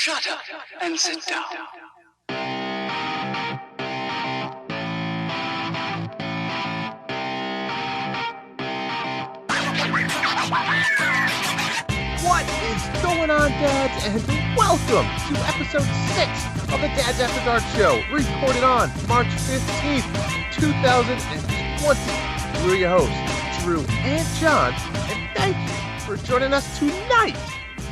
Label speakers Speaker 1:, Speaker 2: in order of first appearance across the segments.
Speaker 1: Shut up and sit down.
Speaker 2: What is going on, dads? And welcome to episode 6 of the Dads After Dark show, recorded on March 15th, 2020. We're your hosts, Drew and John, and thank you for joining us tonight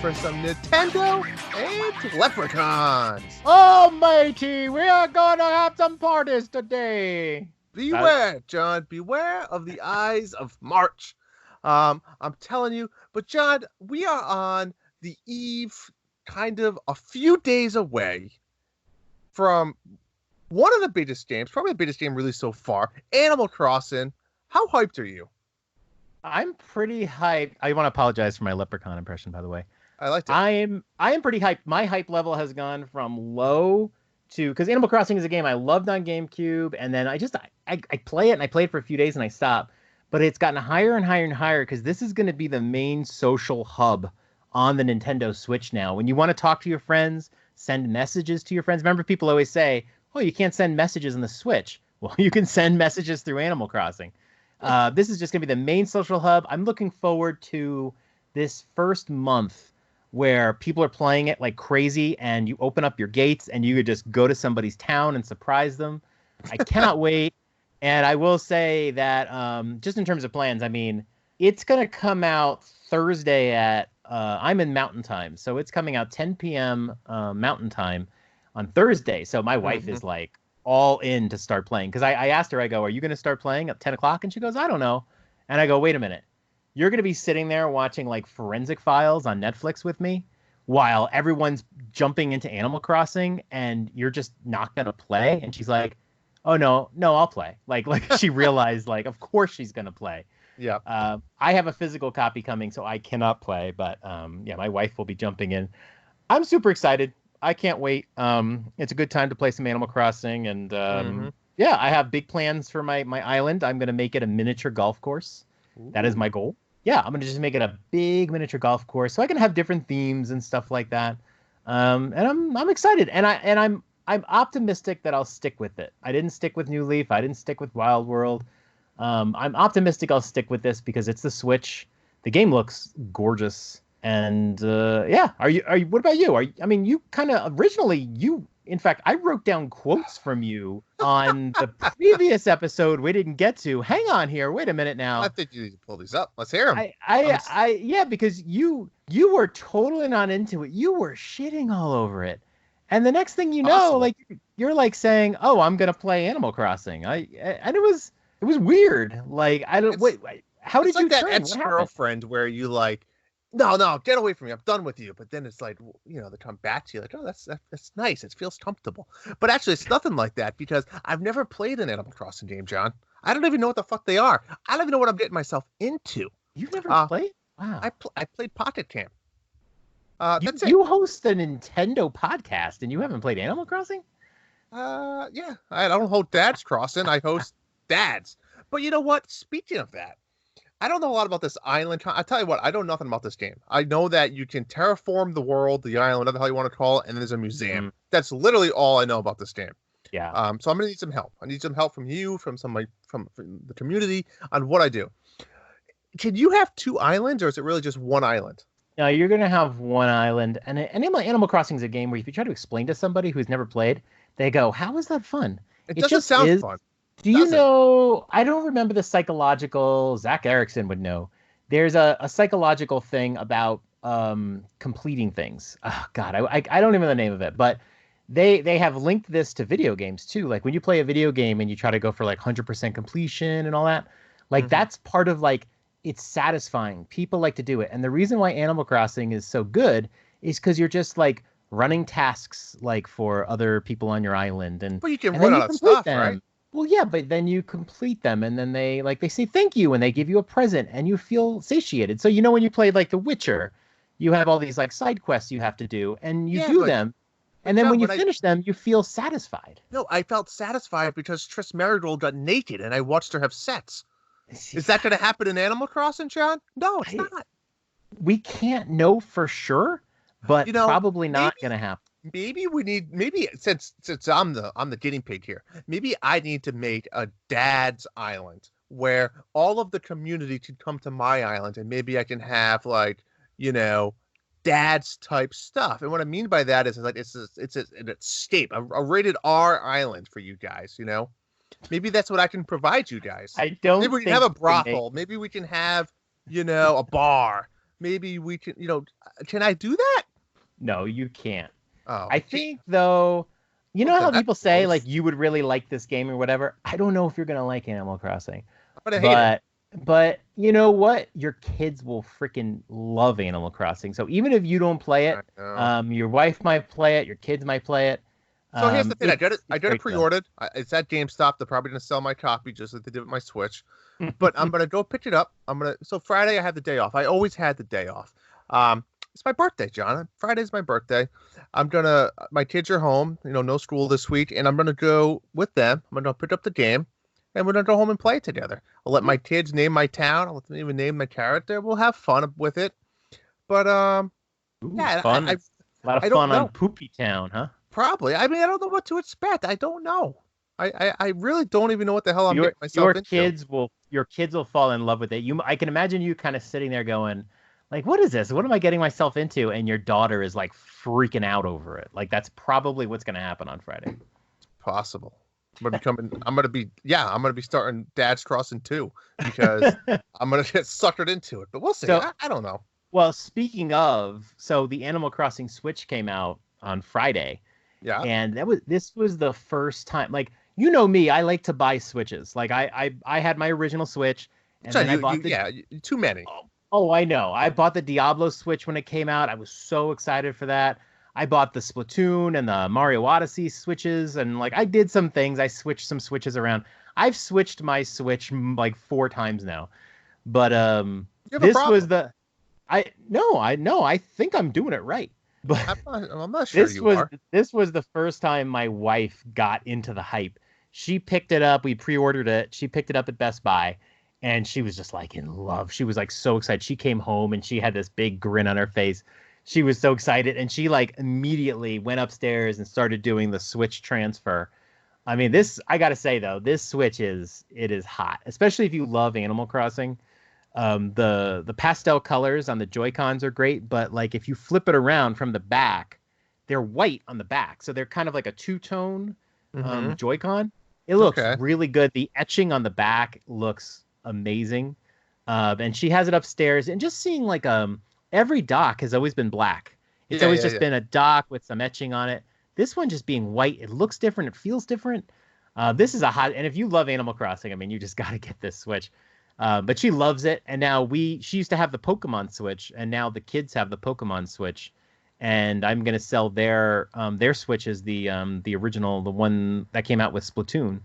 Speaker 2: for some Nintendo and Leprechauns.
Speaker 3: Oh, matey, we are gonna have some parties today.
Speaker 2: Beware, John, beware of the eyes of March. I'm telling you, but John, we are on the eve, kind of a few days away from one of the biggest games, probably the biggest game released so far, Animal Crossing. How hyped are you?
Speaker 3: I'm pretty hyped. I want to apologize for my leprechaun impression, by the way.
Speaker 2: I liked it.
Speaker 3: I am pretty hyped. My hype level has gone from low to, because Animal Crossing is a game I loved on GameCube, and then I play it, and I play it for a few days, and I stop. But it's gotten higher and higher and higher because this is going to be the main social hub on the Nintendo Switch now. When you want to talk to your friends, send messages to your friends. Remember, people always say, oh, you can't send messages on the Switch. Well, you can send messages through Animal Crossing. This is just going to be the main social hub. I'm looking forward to this first month where people are playing it like crazy and you open up your gates and you could just go to somebody's town and surprise them. I cannot wait. And I will say that just in terms of plans, I mean, it's going to come out Thursday at, I'm in Mountain Time. So it's coming out 10 p.m. Mountain Time on Thursday. So my wife is like all in to start playing. Because I asked her, I go, are you going to start playing at 10 o'clock? And she goes, I don't know. And I go, wait a minute. You're going to be sitting there watching like Forensic Files on Netflix with me while everyone's jumping into Animal Crossing and you're just not going to play? And she's like, oh, no, I'll play. Like she realized, like, of course she's going to play.
Speaker 2: Yeah.
Speaker 3: I have a physical copy coming, so I cannot play. But, yeah, my wife will be jumping in. I'm super excited. I can't wait. It's a good time to play some Animal Crossing. And, yeah, I have big plans for my island. I'm going to make it a miniature golf course. Ooh. That is my goal. Yeah, I'm going to just make it a big miniature golf course so I can have different themes and stuff like that. And I'm excited. And I'm optimistic that I'll stick with it. I didn't stick with New Leaf. I didn't stick with Wild World. I'm optimistic I'll stick with this because it's the Switch. The game looks gorgeous. And yeah, are you? What about you? I mean, you kind of originally in fact, I wrote down quotes from you on the previous episode we didn't get to. Hang on here. Wait a minute now.
Speaker 2: I think you need to pull these up. Let's hear them.
Speaker 3: Yeah, because you were totally not into it. You were shitting all over it. And the next thing you know, awesome. Like you're like saying, "Oh, I'm gonna play Animal Crossing." And it was weird. Like I don't wait. How did you
Speaker 2: like that ex-girlfriend where you like, no, get away from me. I'm done with you. But then it's like, you know, they come back to you like, oh, that's nice. It feels comfortable. But actually, it's nothing like that because I've never played an Animal Crossing game, John. I don't even know what the fuck they are. I don't even know what I'm getting myself into.
Speaker 3: You've never played? Wow.
Speaker 2: I played Pocket Camp.
Speaker 3: You host a Nintendo podcast and you haven't played Animal Crossing?
Speaker 2: Yeah. I don't host Dad's Crossing. I host Dad's. But you know what? Speaking of that, I don't know a lot about this island. I'll tell you what, I know nothing about this game. I know that you can terraform the world, the island, whatever the hell you want to call it, and there's a museum. Mm-hmm. That's literally all I know about this game.
Speaker 3: Yeah.
Speaker 2: So I'm going to need some help. I need some help from you, from the community on what I do. Can you have two islands or is it really just one island?
Speaker 3: No, you're going to have one island. And Animal Crossing is a game where if you try to explain to somebody who's never played, they go, how is that fun?
Speaker 2: It doesn't sound fun.
Speaker 3: Do you know, I don't remember the psychological, Zach Erickson would know. There's a psychological thing about completing things. Oh, God, I don't even know the name of it. But they have linked this to video games, too. Like when you play a video game and you try to go for like 100% completion and all that, like that's part of like, it's satisfying. People like to do it. And the reason why Animal Crossing is so good is because you're just like running tasks like for other people on your island.
Speaker 2: But you can run out of stuff, right?
Speaker 3: Well, yeah, but then you complete them and then they say thank you and they give you a present and you feel satiated. So, you know, when you play like The Witcher, you have all these like side quests you have to do and you do them. And then when you finish them, you feel satisfied.
Speaker 2: No, I felt satisfied because Triss Merigold got naked and I watched her have sex. Is that going to happen in Animal Crossing, John? No, it's not.
Speaker 3: We can't know for sure. but
Speaker 2: You know,
Speaker 3: probably not
Speaker 2: maybe
Speaker 3: gonna happen.
Speaker 2: maybe since I'm the guinea pig here, maybe I need to make a dad's island where all of the community can come to my island, and maybe I can have like, you know, dad's type stuff. And what I mean by that is like an escape, a rated R island for you guys, you know? Maybe that's what I can provide you guys.
Speaker 3: I
Speaker 2: Maybe
Speaker 3: don't
Speaker 2: we can have
Speaker 3: think
Speaker 2: a
Speaker 3: you can make.
Speaker 2: brothel. Maybe we can have, a bar. Maybe we can, can I do that?
Speaker 3: No, you can't.
Speaker 2: Oh,
Speaker 3: I
Speaker 2: I can't.
Speaker 3: think though, you
Speaker 2: Well,
Speaker 3: know
Speaker 2: then
Speaker 3: how
Speaker 2: that's
Speaker 3: people say like
Speaker 2: gross.
Speaker 3: you would really like this game or whatever. I don't know if you're gonna like Animal Crossing,
Speaker 2: I'm gonna hate it.
Speaker 3: but you know what? Your kids will freaking love Animal Crossing. So even if you don't play
Speaker 2: I
Speaker 3: it,
Speaker 2: know.
Speaker 3: your wife might play it, your kids might play it.
Speaker 2: So here's the thing. I got it. I
Speaker 3: It's
Speaker 2: got it
Speaker 3: great for them.
Speaker 2: pre-ordered. It's at GameStop. They're probably gonna sell my copy just like they did with my Switch. But I'm gonna go pick it up. So Friday I have the day off. I always had the day off. It's my birthday, John. Friday's my birthday. My kids are home, no school this week, and I'm gonna go with them. I'm gonna pick up the game, and we're gonna go home and play it together. I'll let my kids name my town. I'll let them even name my character. We'll have fun with it. But
Speaker 3: Ooh,
Speaker 2: yeah,
Speaker 3: fun. A lot of
Speaker 2: I don't
Speaker 3: fun on
Speaker 2: know.
Speaker 3: Poopy Town, huh?
Speaker 2: Probably. I mean, I don't know what to expect. I don't know. I really don't even know what the hell I'm
Speaker 3: Your
Speaker 2: getting myself into.
Speaker 3: your kids will fall in love with it. I can imagine you kind of sitting there going, like, what is this? What am I getting myself into? And your daughter is like freaking out over it. Like that's probably what's gonna happen on Friday.
Speaker 2: Possible. I'm gonna be starting Dad's Crossing too because I'm gonna get suckered into it. But we'll see.
Speaker 3: So,
Speaker 2: I don't know.
Speaker 3: well, speaking of, so the Animal Crossing Switch came out on Friday,
Speaker 2: Yeah.
Speaker 3: and this was the first time. Like, you know me, I like to buy Switches. Like I had my original Switch, and
Speaker 2: So
Speaker 3: then I bought the.
Speaker 2: too many.
Speaker 3: Oh, I know. I bought the Diablo Switch when it came out. I was so excited for that. I bought the Splatoon and the Mario Odyssey Switches, and like I did some things. I switched some Switches around. I've switched my Switch like 4 times now. But
Speaker 2: You have a
Speaker 3: this was
Speaker 2: problem.
Speaker 3: the I know. I think I'm doing it right. But
Speaker 2: I'm not sure you are.
Speaker 3: this was the first time my wife got into the hype. She picked it up. We pre-ordered it. She picked it up at Best Buy, and she was just like in love. She was like so excited. She came home and she had this big grin on her face. She was so excited, and she like immediately went upstairs and started doing the Switch transfer. I mean, this I gotta say though, this Switch is hot, especially if you love Animal Crossing. The pastel colors on the Joy-Cons are great, but like if you flip it around from the back, they're white on the back, so they're kind of like a two-tone
Speaker 2: Mm-hmm.
Speaker 3: Joy-Con. It looks
Speaker 2: Okay.
Speaker 3: really good. The etching on the back looks amazing. And she has it upstairs, and just seeing like every dock has always been black. It's
Speaker 2: Yeah,
Speaker 3: always
Speaker 2: yeah,
Speaker 3: just
Speaker 2: yeah.
Speaker 3: been a dock with some etching on it. This one just being white, it looks different. It feels different. This is a hot, and if you love Animal Crossing, I mean, you just got to get this Switch. But she loves it, and now she used to have the Pokemon Switch, and now the kids have the Pokemon Switch, and I'm gonna sell their Switches, the original, the one that came out with Splatoon.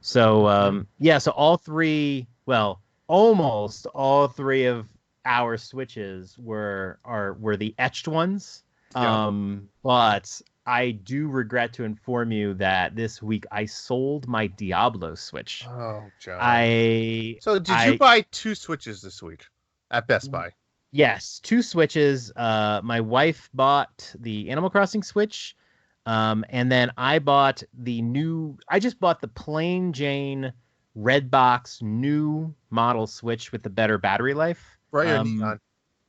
Speaker 3: So yeah, so all three, well, almost all three of our Switches were the etched ones.
Speaker 2: Yeah.
Speaker 3: But I do regret to inform you that this week I sold my Diablo Switch.
Speaker 2: Oh, John. So did you
Speaker 3: I
Speaker 2: buy 2 Switches this week at Best Buy?
Speaker 3: Yes, 2 Switches. My wife bought the Animal Crossing Switch, and then I just bought the plain Jane red box new model Switch with the better battery life.
Speaker 2: Gray or neon?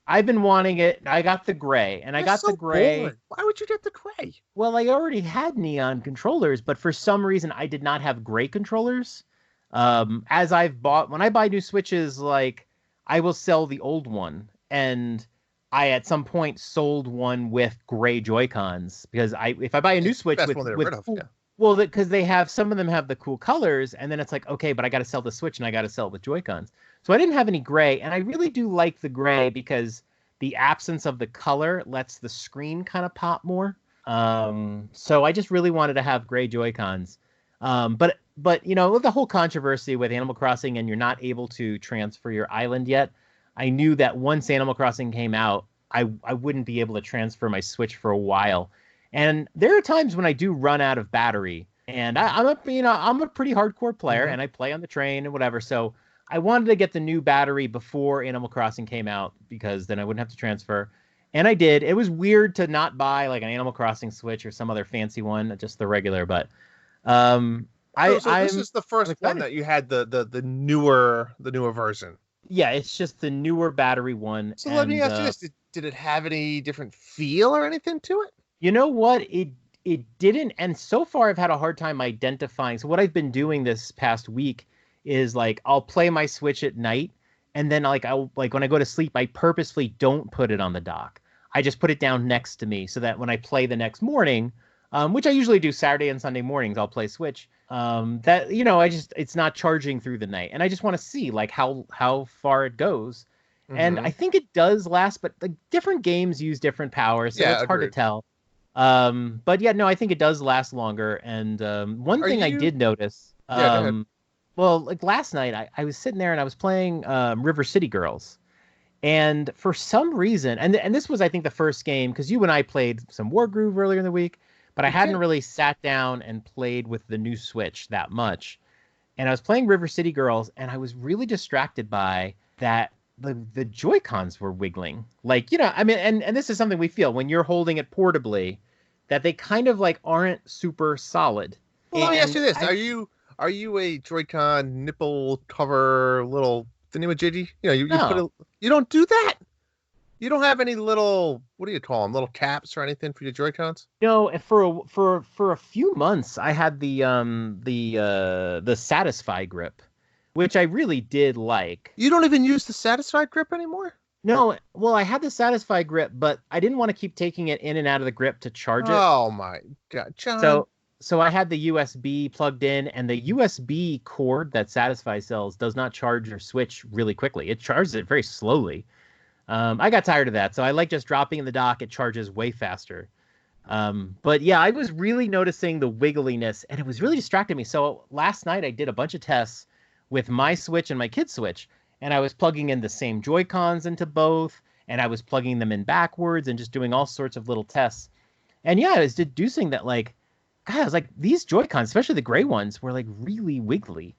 Speaker 3: I've been wanting it. I got the gray, and I
Speaker 2: That's
Speaker 3: got the
Speaker 2: so
Speaker 3: gray.
Speaker 2: boring. Why would you get the gray?
Speaker 3: Well, I already had neon controllers, but for some reason I did not have gray controllers. When I buy new Switches, like I will sell the old one, and I at some point sold one with gray Joy-Cons because if I buy a new Switch
Speaker 2: Best
Speaker 3: with
Speaker 2: one to get
Speaker 3: with
Speaker 2: rid of.
Speaker 3: cool,
Speaker 2: Yeah.
Speaker 3: well, because they have some of them have the cool colors, and then it's like okay, but I got to sell the Switch and I got to sell it with Joy-Cons. So I didn't have any gray, and I really do like the gray because the absence of the color lets the screen kind of pop more. So I just really wanted to have gray Joy-Cons. But with the whole controversy with Animal Crossing and you're not able to transfer your island yet, I knew that once Animal Crossing came out, I wouldn't be able to transfer my Switch for a while. And there are times when I do run out of battery, and I'm a pretty hardcore player,
Speaker 2: Mhm.
Speaker 3: and I play on the train and whatever. So I wanted to get the new battery before Animal Crossing came out because then I wouldn't have to transfer. And I did. It was weird to not buy like an Animal Crossing Switch or some other fancy one, just the regular. But um,
Speaker 2: So this is the
Speaker 3: I'm
Speaker 2: first one
Speaker 3: excited.
Speaker 2: that you had the newer version.
Speaker 3: Yeah, it's just the newer battery one.
Speaker 2: So let me
Speaker 3: And
Speaker 2: ask you this: did it have any different feel or anything to it?
Speaker 3: you know what? It didn't. And so far, I've had a hard time identifying. So what I've been doing this past week is like I'll play my Switch at night, and then I'll like when I go to sleep, I purposefully don't put it on the dock. I just put it down next to me so that when I play the next morning, which I usually do Saturday and Sunday mornings, I'll play Switch. That it's not charging through the night, and I just want to see like how far it goes. And I
Speaker 2: Mm-hmm.
Speaker 3: think it does last, but like different games use different powers, so
Speaker 2: Yeah,
Speaker 3: it's hard to
Speaker 2: agreed.
Speaker 3: tell. But yeah, no, I think it does last longer. And one
Speaker 2: Are
Speaker 3: thing I
Speaker 2: you?
Speaker 3: did notice,
Speaker 2: Yeah, go ahead.
Speaker 3: well, like last night, I was sitting there and I was playing River City Girls, and for some reason, and this was I think the first game because you and I played some Wargroove earlier in the week, but I
Speaker 2: We
Speaker 3: hadn't
Speaker 2: did.
Speaker 3: really sat down and played with the new Switch that much. And I was playing River City Girls, and I was really distracted by that the Joy Cons were wiggling. Like, I mean, and this is something we feel when you're holding it portably, that they kind of like aren't super solid.
Speaker 2: Well, let me ask
Speaker 3: And
Speaker 2: you this:
Speaker 3: I
Speaker 2: are you a Joy-Con nipple cover little thingamajiggy? You put
Speaker 3: no,
Speaker 2: a you don't do that. You don't have any little, what do you call them? Little caps or anything for your Joy-Cons?
Speaker 3: for a few months I had the Satisfy grip, which I really did like.
Speaker 2: You don't even use the satisfied grip anymore?
Speaker 3: No, well, I had the Satisfy grip, but I didn't want to keep taking it in and out of the grip to charge it.
Speaker 2: Oh my God, John.
Speaker 3: So I had the USB plugged in, and the USB cord that Satisfy sells does not charge your Switch really quickly. It charges it very slowly. I got tired of that, so I like just dropping in the dock. It charges way faster. But yeah, I was really noticing the wiggliness, and it was really distracting me. So last night I did a bunch of tests with my Switch and my kid's Switch, and I was plugging in the same Joy Cons into both, and I was plugging them in backwards and just doing all sorts of little tests. And yeah, I was deducing that like, God, I was like, these Joy Cons, especially the gray ones, were like really wiggly.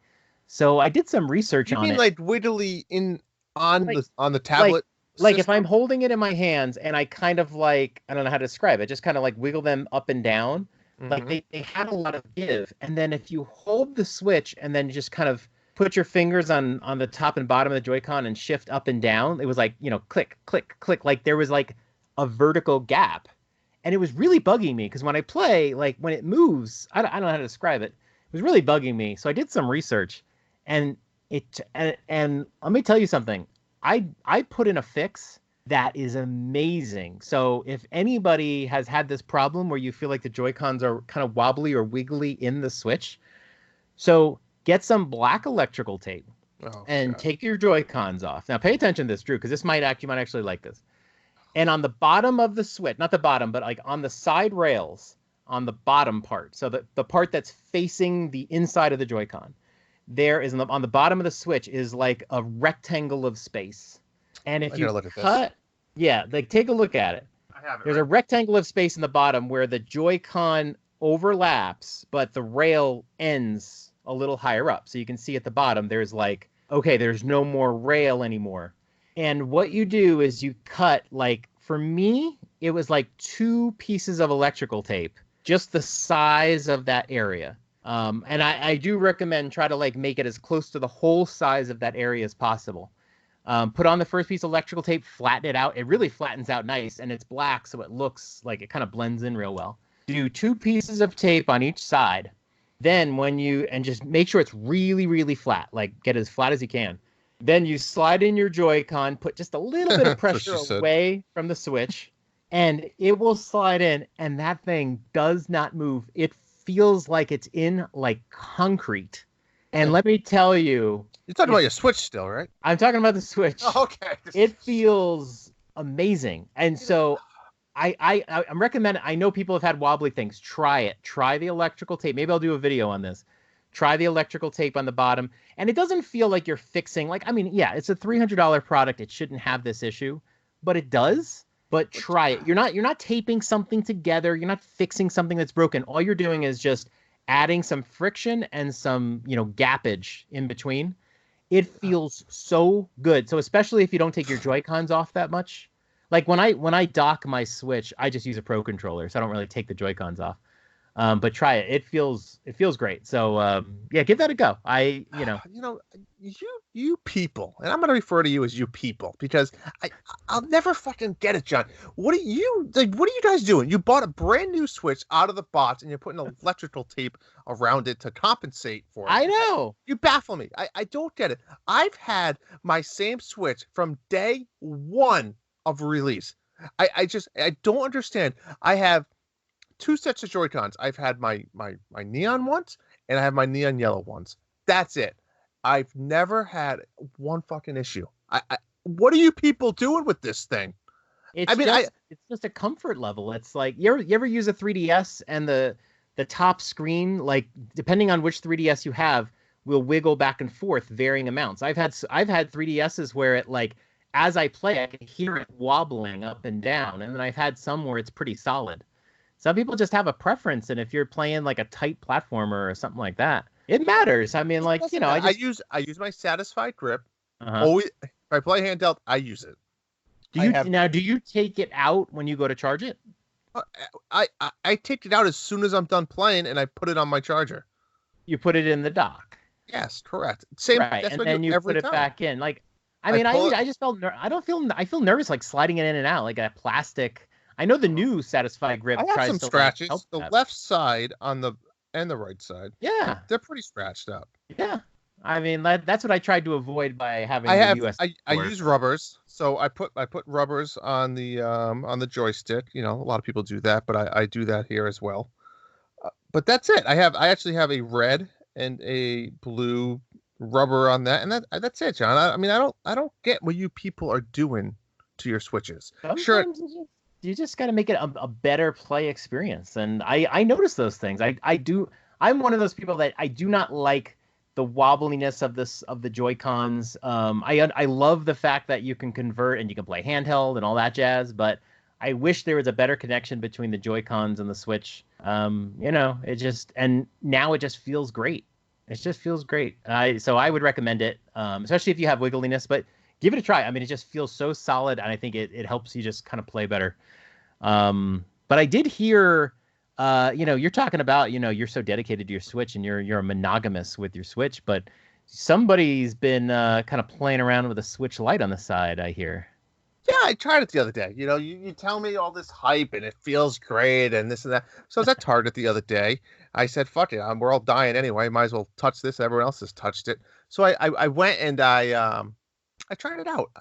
Speaker 3: So I did some research
Speaker 2: You
Speaker 3: on
Speaker 2: mean
Speaker 3: it.
Speaker 2: like wiggly in on
Speaker 3: Like
Speaker 2: the
Speaker 3: like
Speaker 2: tablet
Speaker 3: like if I'm
Speaker 2: system?
Speaker 3: holding it in my hands and I kind of like I don't know how to describe it, just kind of like wiggle them up and down, like
Speaker 2: Hmm.
Speaker 3: they had a lot of give. And then if you hold the Switch and then just kind of put your fingers on the top and bottom of the Joy-Con and shift up and down, it was like, click, click, click, like there was like a vertical gap. And it was really bugging me because when I play, like when it moves, I don't know how to describe it. It was really bugging me. So I did some research, and and let me tell you something. I put in a fix that is amazing. So if anybody has had this problem where you feel like the Joy Cons are kind of wobbly or wiggly in the Switch, so get some black electrical tape
Speaker 2: Oh
Speaker 3: and
Speaker 2: God.
Speaker 3: take your Joy Cons off. Now pay attention to this, Drew, because you might actually like this. And on the bottom of the Switch, not the bottom, but like on the side rails, on the bottom part, so the part that's facing the inside of the Joy-Con, there is on the bottom of the Switch is like a rectangle of space. And
Speaker 2: I
Speaker 3: if you
Speaker 2: gotta look at this.
Speaker 3: cut, yeah, like take a look at it.
Speaker 2: I have it
Speaker 3: There's a
Speaker 2: right.
Speaker 3: rectangle of space in the bottom where the Joy-Con overlaps, but the rail ends a little higher up. So you can see at the bottom, there's like, okay, there's no more rail anymore. And what you do is you cut, like, for me, it was like two pieces of electrical tape, just the size of that area. And I do recommend try to like make it as close to the whole size of that area as possible. Put on the first piece of electrical tape, flatten it out. It really flattens out nice, and it's black, so it looks like it kind of blends in real well. Do two pieces of tape on each side. Then and just make sure it's really, really flat, like get as flat as you can. Then you slide in your Joy-Con, put just a little bit of
Speaker 2: That's what
Speaker 3: pressure
Speaker 2: she said.
Speaker 3: away from the Switch, and it will slide in, and that thing does not move. It feels like it's in like concrete. And
Speaker 2: Eh,
Speaker 3: let me tell you,
Speaker 2: You're talking
Speaker 3: if
Speaker 2: about your Switch still, right?
Speaker 3: I'm talking about the Switch,
Speaker 2: Oh, okay.
Speaker 3: it feels amazing. And
Speaker 2: You know,
Speaker 3: so I'm recommending. I know people have had wobbly things. Try it. Try the electrical tape. Maybe I'll do a video on this. Try the electrical tape on the bottom, and it doesn't feel like you're fixing. Like I mean, yeah, it's a $300 product. It shouldn't have this issue, but it does. But
Speaker 2: but
Speaker 3: try it. You're not taping something together. You're not fixing something that's broken. All you're doing is just adding some friction and some gappage in between. It feels so good. So especially if you don't take your Joy Cons off that much, like when I dock my Switch, I just use a Pro controller, so I don't really take the Joy-Cons off. But try it. It feels great. So yeah, give that a go.
Speaker 2: You know, you people, and I'm gonna refer to you as you people because I'll never fucking get it, John. What are you guys doing? You bought a brand new Switch out of the box and you're putting electrical tape around it to compensate for it.
Speaker 3: I know.
Speaker 2: You baffle me. I don't get it. I've had my same Switch from day one of release. I don't understand. I have two sets of Joy-Cons. I've had my neon ones and I have my neon yellow ones. That's it. I've never had one fucking issue. What are you people doing with this thing?
Speaker 3: It's just a comfort level. It's like you ever use a 3DS and the top screen, like depending on which 3DS you have, will wiggle back and forth varying amounts. I've had 3DSs where it, like, as I play, I can hear it wobbling up and down, and then I've had some where it's pretty solid. Some people just have a preference, and if you're playing like a tight platformer or something like that, it matters. I mean, like, I
Speaker 2: use my satisfied grip.
Speaker 3: Uh-huh.
Speaker 2: Always, if I play handheld, I use it.
Speaker 3: Do you take it out when you go to charge it?
Speaker 2: I take it out as soon as I'm done playing, and I put it on my charger.
Speaker 3: You put it in the dock.
Speaker 2: Yes, correct. Same,
Speaker 3: right,
Speaker 2: that's
Speaker 3: and
Speaker 2: what
Speaker 3: then you put it
Speaker 2: time.
Speaker 3: back in. Like, I mean, I just felt I feel nervous, like sliding it in and out, like a plastic. I know the new Satisfy grip.
Speaker 2: I have
Speaker 3: tries
Speaker 2: some
Speaker 3: to,
Speaker 2: scratches.
Speaker 3: Like,
Speaker 2: the left side and the right side.
Speaker 3: Yeah,
Speaker 2: they're pretty scratched up.
Speaker 3: Yeah, I mean that's what I tried to avoid by having the US.
Speaker 2: I use rubbers, so I put rubbers on the joystick. You know, a lot of people do that, but I do that here as well. But that's it. I actually have a red and a blue rubber on that, and that's it, John. I mean, I don't get what you people are doing to your Switches.
Speaker 3: Sometimes
Speaker 2: Sure.
Speaker 3: You just got to make it a better play experience. And I notice those things. I'm one of those people that I do not like the wobbliness of the Joy-Cons. I love the fact that you can convert and you can play handheld and all that jazz, but I wish there was a better connection between the Joy-Cons and the Switch. And now it just feels great. It just feels great. So I would recommend it, especially if you have wiggliness, but give it a try. I mean, it just feels so solid, and I think it helps you just kind of play better. But I did hear, you're talking about, you're so dedicated to your Switch and you're monogamous with your Switch, but somebody's been kind of playing around with a Switch Lite on the side, I hear.
Speaker 2: Yeah, I tried it the other day. You tell me all this hype and it feels great and this and that. So I was at Target the other day. I said, fuck it, we're all dying anyway. Might as well touch this. Everyone else has touched it. So I went and I tried it out.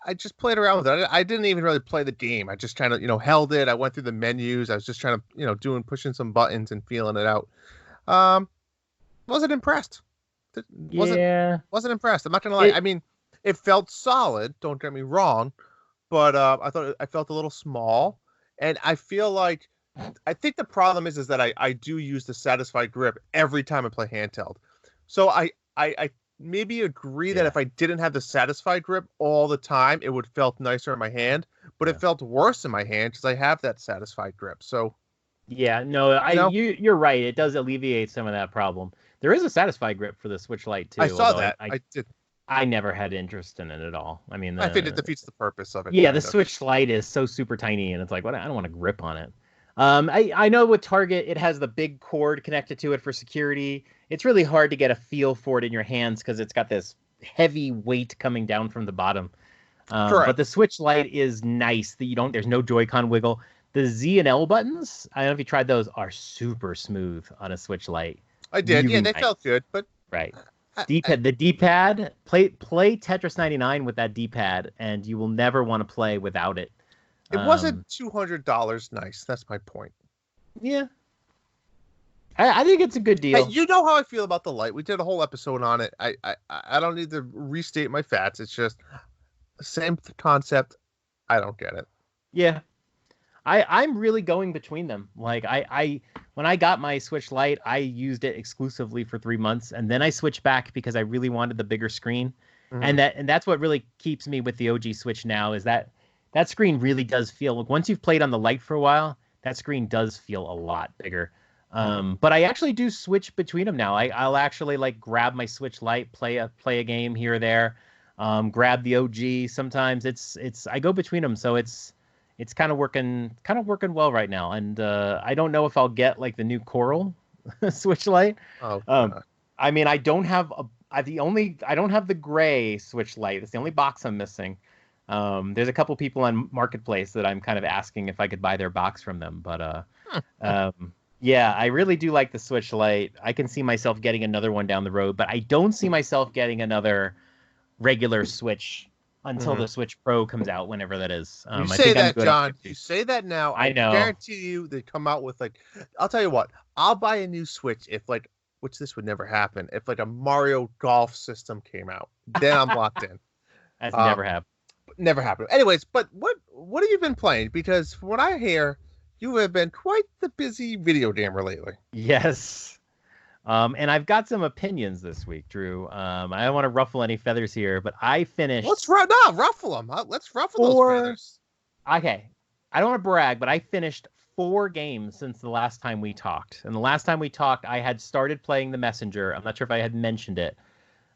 Speaker 2: I just played around with it. I didn't even really play the game. I just kind of, held it. I went through the menus. I was just trying to, pushing some buttons and feeling it out. Wasn't impressed. Wasn't impressed. I'm not gonna lie. I mean, it felt solid. Don't get me wrong, but I thought I felt a little small, and I think the problem is that I do use the Satisfy grip every time I play handheld. So I maybe agree that if I didn't have the Satisfy grip all the time, it would felt nicer in my hand, but it felt worse in my hand because I have that Satisfy grip. So
Speaker 3: yeah, no, you're right. It does alleviate some of that problem. There is a Satisfy grip for the Switch Lite too.
Speaker 2: I saw that. I did.
Speaker 3: I never had interest in it at all. I mean,
Speaker 2: I think it defeats the purpose of it.
Speaker 3: Yeah, the Switch Lite is so super tiny, and it's like, what? I don't want to grip on it. I know with Target, it has the big cord connected to it for security. It's really hard to get a feel for it in your hands because it's got this heavy weight coming down from the bottom. But the Switch Lite is nice. There's no Joy-Con wiggle. The Z and L buttons, I don't know if you tried those, are super smooth on a Switch Lite.
Speaker 2: I did.
Speaker 3: Really
Speaker 2: yeah, they
Speaker 3: nice.
Speaker 2: Felt good, but
Speaker 3: right. The D-pad, play Tetris 99 with that D-pad, and you will never want to play without it.
Speaker 2: It wasn't $200 nice. That's my point.
Speaker 3: Yeah. I think it's a good deal.
Speaker 2: Hey, you know how I feel about the Lite. We did a whole episode on it. I don't need to restate my facts. It's just the same concept. I don't get it.
Speaker 3: Yeah. I'm really going between them. Like when I got my Switch Lite, I used it exclusively for 3 months, and then I switched back because I really wanted the bigger screen. Mm-hmm. And that's what really keeps me with the OG Switch now is that screen really does feel, like, once you've played on the Lite for a while, that screen does feel a lot bigger. But I actually do switch between them now. I'll actually like grab my Switch Lite, play a game here or there. grab the OG. Sometimes it's I go between them, so it's kind of working well right now. And I don't know if I'll get like the new Coral Switch Lite.
Speaker 2: Oh,
Speaker 3: I mean, I don't have I don't have the gray Switch Lite. It's the only box I'm missing. There's a couple people on Marketplace that I'm kind of asking if I could buy their box from them, but yeah, I really do like the Switch Lite. I can see myself getting another one down the road, but I don't see myself getting another regular Switch until the Switch Pro comes out, whenever that is.
Speaker 2: You
Speaker 3: I
Speaker 2: say
Speaker 3: think I'm
Speaker 2: that,
Speaker 3: good
Speaker 2: John. You say that now.
Speaker 3: I know.
Speaker 2: Guarantee you they come out with like. I'll tell you what. I'll buy a new Switch if like, which this would never happen. If like a Mario Golf system came out, then I'm locked in.
Speaker 3: That's never happened.
Speaker 2: Never happened. Anyways, but what have you been playing? Because from what I hear, you have been quite the busy video gamer lately.
Speaker 3: Yes. And I've got some opinions this week, Drew. I don't want to ruffle any feathers here, but I finished.
Speaker 2: Ruffle them. Let's ruffle those feathers.
Speaker 3: Okay. I don't want to brag, but I finished 4 games since the last time we talked. And the last time we talked, I had started playing The Messenger. I'm not sure if I had mentioned it.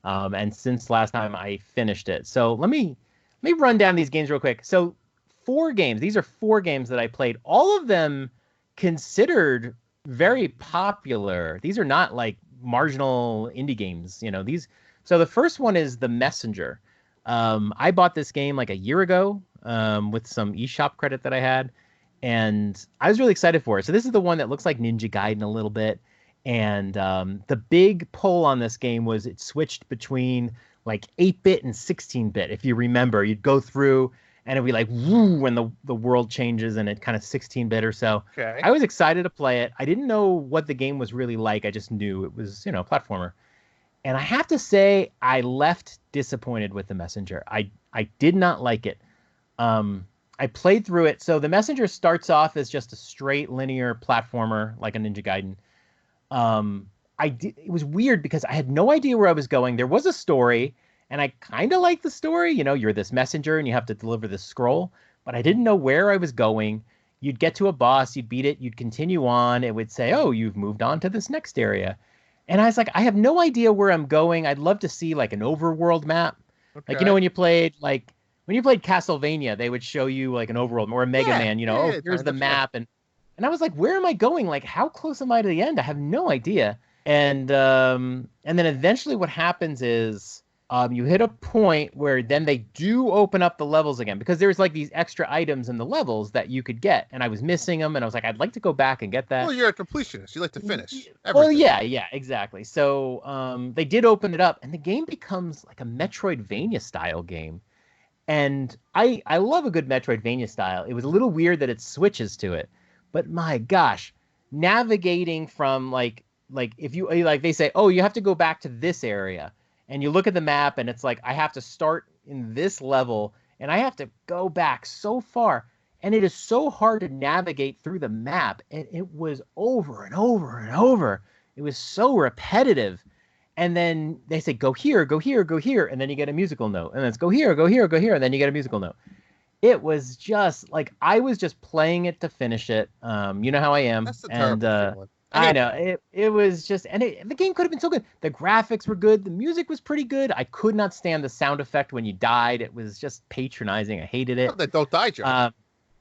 Speaker 3: And since last time, I finished it. So let me run down these games real quick. So 4 games. These are 4 games that I played. All of them considered very popular. These are not like marginal indie games, these. So the first one is The Messenger. I bought this game like a year ago with some eShop credit that I had, and I was really excited for it. So this is the one that looks like Ninja Gaiden a little bit. And the big pull on this game was it switched between like 8-bit and 16-bit. If you remember, you'd go through and it'd be like, woo, when the world changes and it kind of 16-bit or so.
Speaker 2: Okay.
Speaker 3: I was excited to play it. I didn't know what the game was really like. I just knew it was, a platformer. And I have to say, I left disappointed with The Messenger. I did not like it. I played through it. So The Messenger starts off as just a straight linear platformer, like a Ninja Gaiden. It was weird because I had no idea where I was going. There was a story, and I kind of liked the story. You're this messenger and you have to deliver this scroll, but I didn't know where I was going. You'd get to a boss, you'd beat it, you'd continue on. It would say, oh, you've moved on to this next area. And I was like, I have no idea where I'm going. I'd love to see like an overworld map. Okay. Like, when you played Castlevania, they would show you like an overworld, or a Mega Man, here's the map. And I was like, where am I going? Like, how close am I to the end? I have no idea. And then eventually what happens is you hit a point where then they do open up the levels again, because there's like these extra items in the levels that you could get. And I was missing them. And I was like, I'd like to go back and get that.
Speaker 2: Well, you're a completionist. You like to finish everything.
Speaker 3: Well, yeah, exactly. So they did open it up, and the game becomes like a Metroidvania style game. And I love a good Metroidvania style. It was a little weird that it switches to it. But my gosh, navigating from like if you like, they say, oh, you have to go back to this area, and you look at the map and it's like, I have to start in this level and I have to go back so far. And it is so hard to navigate through the map. And it was over and over and over. It was so repetitive. And then they say, go here, go here, go here. And then you get a musical note. And then it's go here, go here, go here. And then you get a musical note. It was just like, I was just playing it to finish it. You know how I am.
Speaker 2: That's the terrible feeling.
Speaker 3: I know it was just, and the game could have been so good. The graphics were good. The music was pretty good. I could not stand the sound effect when you died. It was just patronizing. I hated it.
Speaker 2: They don't die, Joe.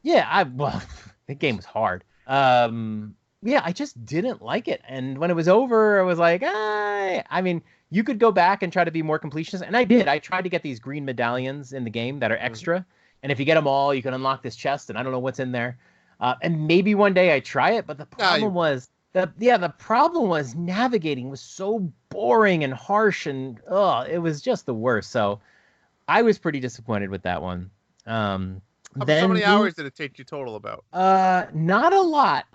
Speaker 3: Well, the game was hard. Yeah, I just didn't like it. And when it was over, I was like, I mean, you could go back and try to be more completionist. And I did. I tried to get these green medallions in the game that are extra. Mm-hmm. And if you get them all, you can unlock this chest. And I don't know what's in there. And maybe one day I try it. But the problem was, the problem was navigating was so boring and harsh. And it was just the worst. So I was pretty disappointed with that one.
Speaker 2: How many hours did it take you total about?
Speaker 3: Not a lot.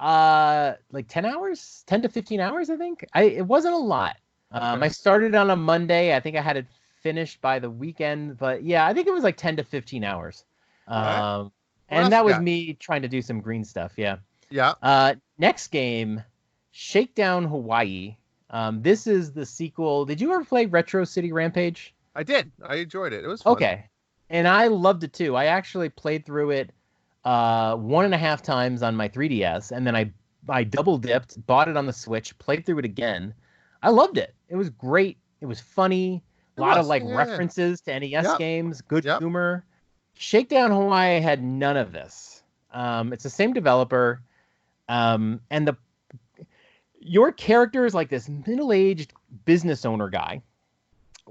Speaker 3: Like 10 hours, 10 to 15 hours, I think. It wasn't a lot. Okay. I started on a Monday. I think I had it finished by the weekend, but yeah, I think it was like 10 to 15 hours. And that was me trying to do some green stuff. Yeah.
Speaker 2: Yeah.
Speaker 3: Next game, Shakedown Hawaii. This is the sequel. Did you ever play Retro City Rampage?
Speaker 2: I did. I enjoyed it. It was fun.
Speaker 3: Okay. And I loved it too. I actually played through it 1.5 times on my 3DS, and then I double dipped, bought it on the Switch, played through it again. I loved it. It was great. It was funny. A lot of
Speaker 2: was.
Speaker 3: like
Speaker 2: Yeah.
Speaker 3: references to NES games, good
Speaker 2: Yep.
Speaker 3: humor. Shakedown Hawaii had none of this. It's the same developer, and your character is like this middle-aged business owner guy,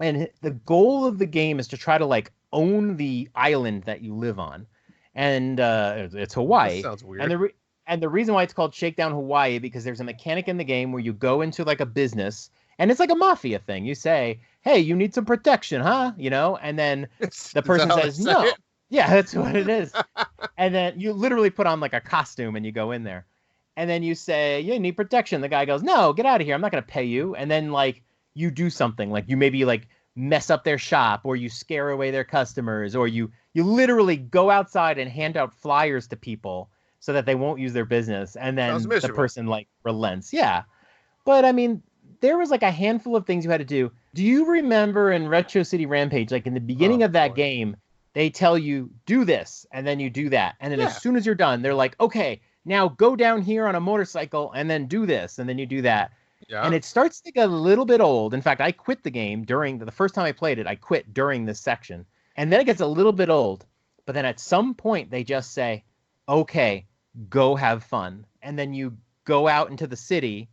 Speaker 3: and the goal of the game is to try to like own the island that you live on, and it's
Speaker 2: That
Speaker 3: Hawaii.
Speaker 2: sounds weird.
Speaker 3: And the reason why it's called Shakedown Hawaii because there's a mechanic in the game where you go into like a business and it's like a mafia thing. You say, "Hey, you need some protection, huh?" You know, and then the person says, "No." Yeah, that's what it is. And then you literally put on like a costume and you go in there. And then you say, "You need protection." The guy goes, "No, get out of here. I'm not going to pay you." And then like you do something like you maybe like mess up their shop or you scare away their customers or you literally go outside and hand out flyers to people so that they won't use their business. And then the person like relents. Yeah. But I mean, there was like a handful of things you had to do. Do you remember in Retro City Rampage, like in the beginning of that game, they tell you do this and then you do that. And then as soon as you're done, they're like, okay, now go down here on a motorcycle and then do this. And then you do that. Yeah. And it starts to get a little bit old. In fact, I quit the game during the first time I played it. I quit during this section. And then it gets a little bit old. But then at some point, they just say, okay, go have fun. And then you go out into the city,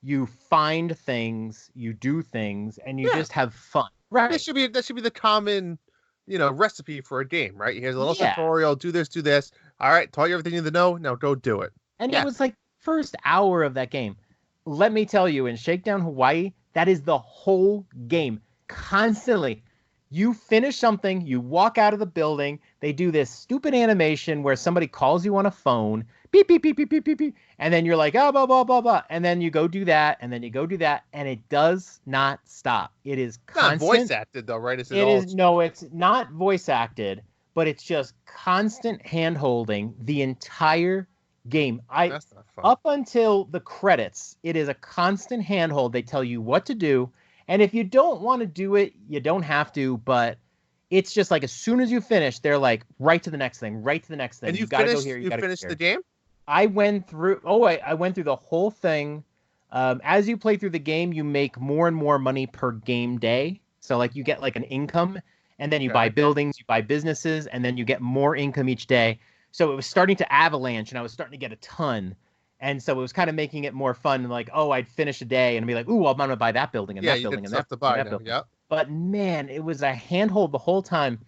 Speaker 3: you find things, you do things, and you just have fun. Right.
Speaker 2: That should be the common, recipe for a game, right? Here's a little tutorial, do this. All right, taught you everything you need to know. Now go do it.
Speaker 3: And it was like first hour of that game. Let me tell you, in Shakedown Hawaii, that is the whole game. Constantly. You finish something, you walk out of the building, they do this stupid animation where somebody calls you on a phone, beep, beep, beep, beep, beep, beep, beep, and then you're like, oh, blah, blah, blah, blah, and then you go do that, and then you go do that, and it does not stop. It is constant.
Speaker 2: Not voice acted, though, right?
Speaker 3: No, it's not voice acted, but it's just constant hand-holding the entire game.
Speaker 2: That's not fun.
Speaker 3: Up until the credits, it is a constant handhold. They tell you what to do. And if you don't want to do it, you don't have to, but it's just like as soon as you finish, they're like, right to the next thing, right to the next thing.
Speaker 2: And
Speaker 3: you got to go here.
Speaker 2: You finished the game?
Speaker 3: I went through the whole thing. As you play through the game, you make more and more money per game day. So like you get like an income, and then you buy buildings, you buy businesses, and then you get more income each day. So it was starting to avalanche, and I was starting to get a ton. And so it was kind of making it more fun. Like, oh, I'd finish a day and be like, ooh, I'm going to buy that building and that building and that building.
Speaker 2: Yep.
Speaker 3: But man, it was a handhold the whole time.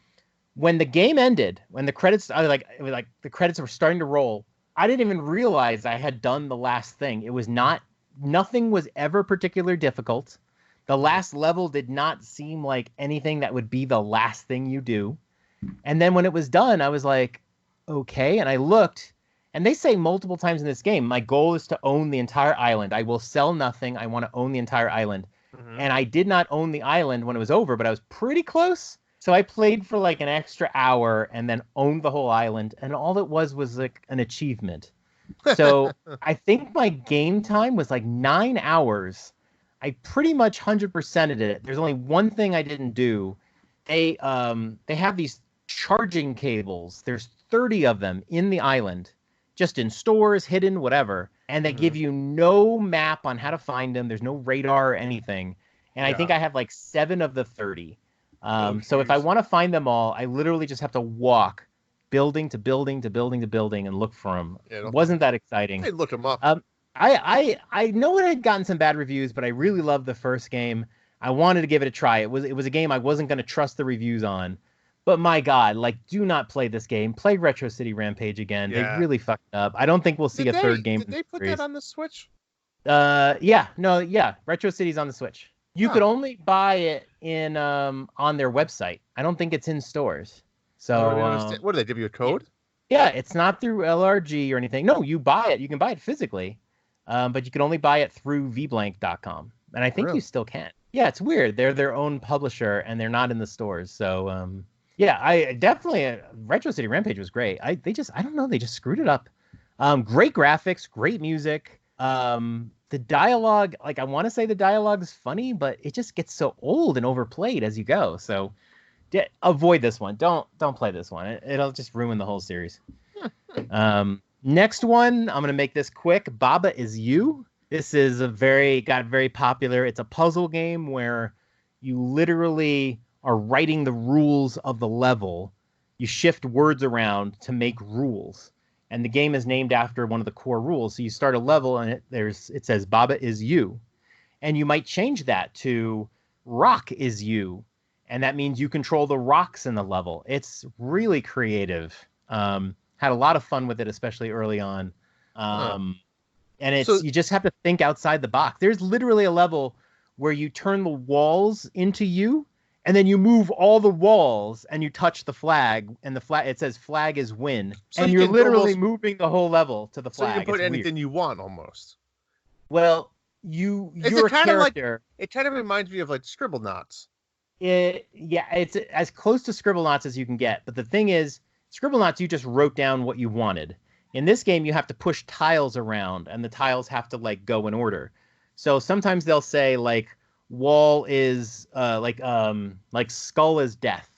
Speaker 3: When the game ended, when the credits, the credits were starting to roll, I didn't even realize I had done the last thing. It was nothing was ever particularly difficult. The last level did not seem like anything that would be the last thing you do. And then when it was done, I was like, okay. And I looked. And they say multiple times in this game, my goal is to own the entire island. I will sell nothing. I want to own the entire island. Mm-hmm. And I did not own the island when it was over, but I was pretty close. So I played for like an extra hour and then owned the whole island. And all it was like an achievement. So I think my game time was like 9 hours. I pretty much 100%ed it. There's only one thing I didn't do. They have these charging cables. There's 30 of them in the island. Just in stores, hidden, whatever. And they give you no map on how to find them. There's no radar or anything. And I think I have like 7 of the 30. So if I want to find them all, I literally just have to walk building to building to building to building and look for them. It wasn't that exciting.
Speaker 2: I looked them up.
Speaker 3: I know it had gotten some bad reviews, but I really loved the first game. I wanted to give it a try. It was a game I wasn't going to trust the reviews on. But my God, like, do not play this game. Play Retro City Rampage again. Yeah. They really fucked up. I don't think we'll see a third game.
Speaker 2: Did they put that on the Switch?
Speaker 3: Yeah. Retro City's on the Switch. You could only buy it in on their website. I don't think it's in stores. So
Speaker 2: what do they give you a code?
Speaker 3: Yeah, it's not through LRG or anything. No, you buy it. You can buy it physically, but you can only buy it through vblank.com. And I think you still can. Yeah, it's weird. They're their own publisher and they're not in the stores. So yeah, I definitely Retro City Rampage was great. I don't know, they just screwed it up. Great graphics, great music. The dialogue, like I want to say the dialogue is funny, but it just gets so old and overplayed as you go. So avoid this one. Don't play this one. It'll just ruin the whole series. Next one, I'm gonna make this quick. Baba Is You. This is got very popular. It's a puzzle game where You literally are writing the rules of the level. You shift words around to make rules. And the game is named after one of the core rules. So you start a level and it says Baba is you. And you might change that to rock is you. And that means you control the rocks in the level. It's really creative. Had a lot of fun with it, especially early on. And you just have to think outside the box. There's literally a level where you turn the walls into you, and then you move all the walls and you touch the flag, and it says flag is win. So and you're literally moving the whole level to the flag.
Speaker 2: So you can put anything you want almost.
Speaker 3: Well, you're a character.
Speaker 2: It kind of reminds me of like Scribblenauts.
Speaker 3: It's as close to Scribblenauts as you can get. But the thing is, Scribblenauts, you just wrote down what you wanted. In this game, you have to push tiles around, and the tiles have to like go in order. So sometimes they'll say like wall is like skull is death,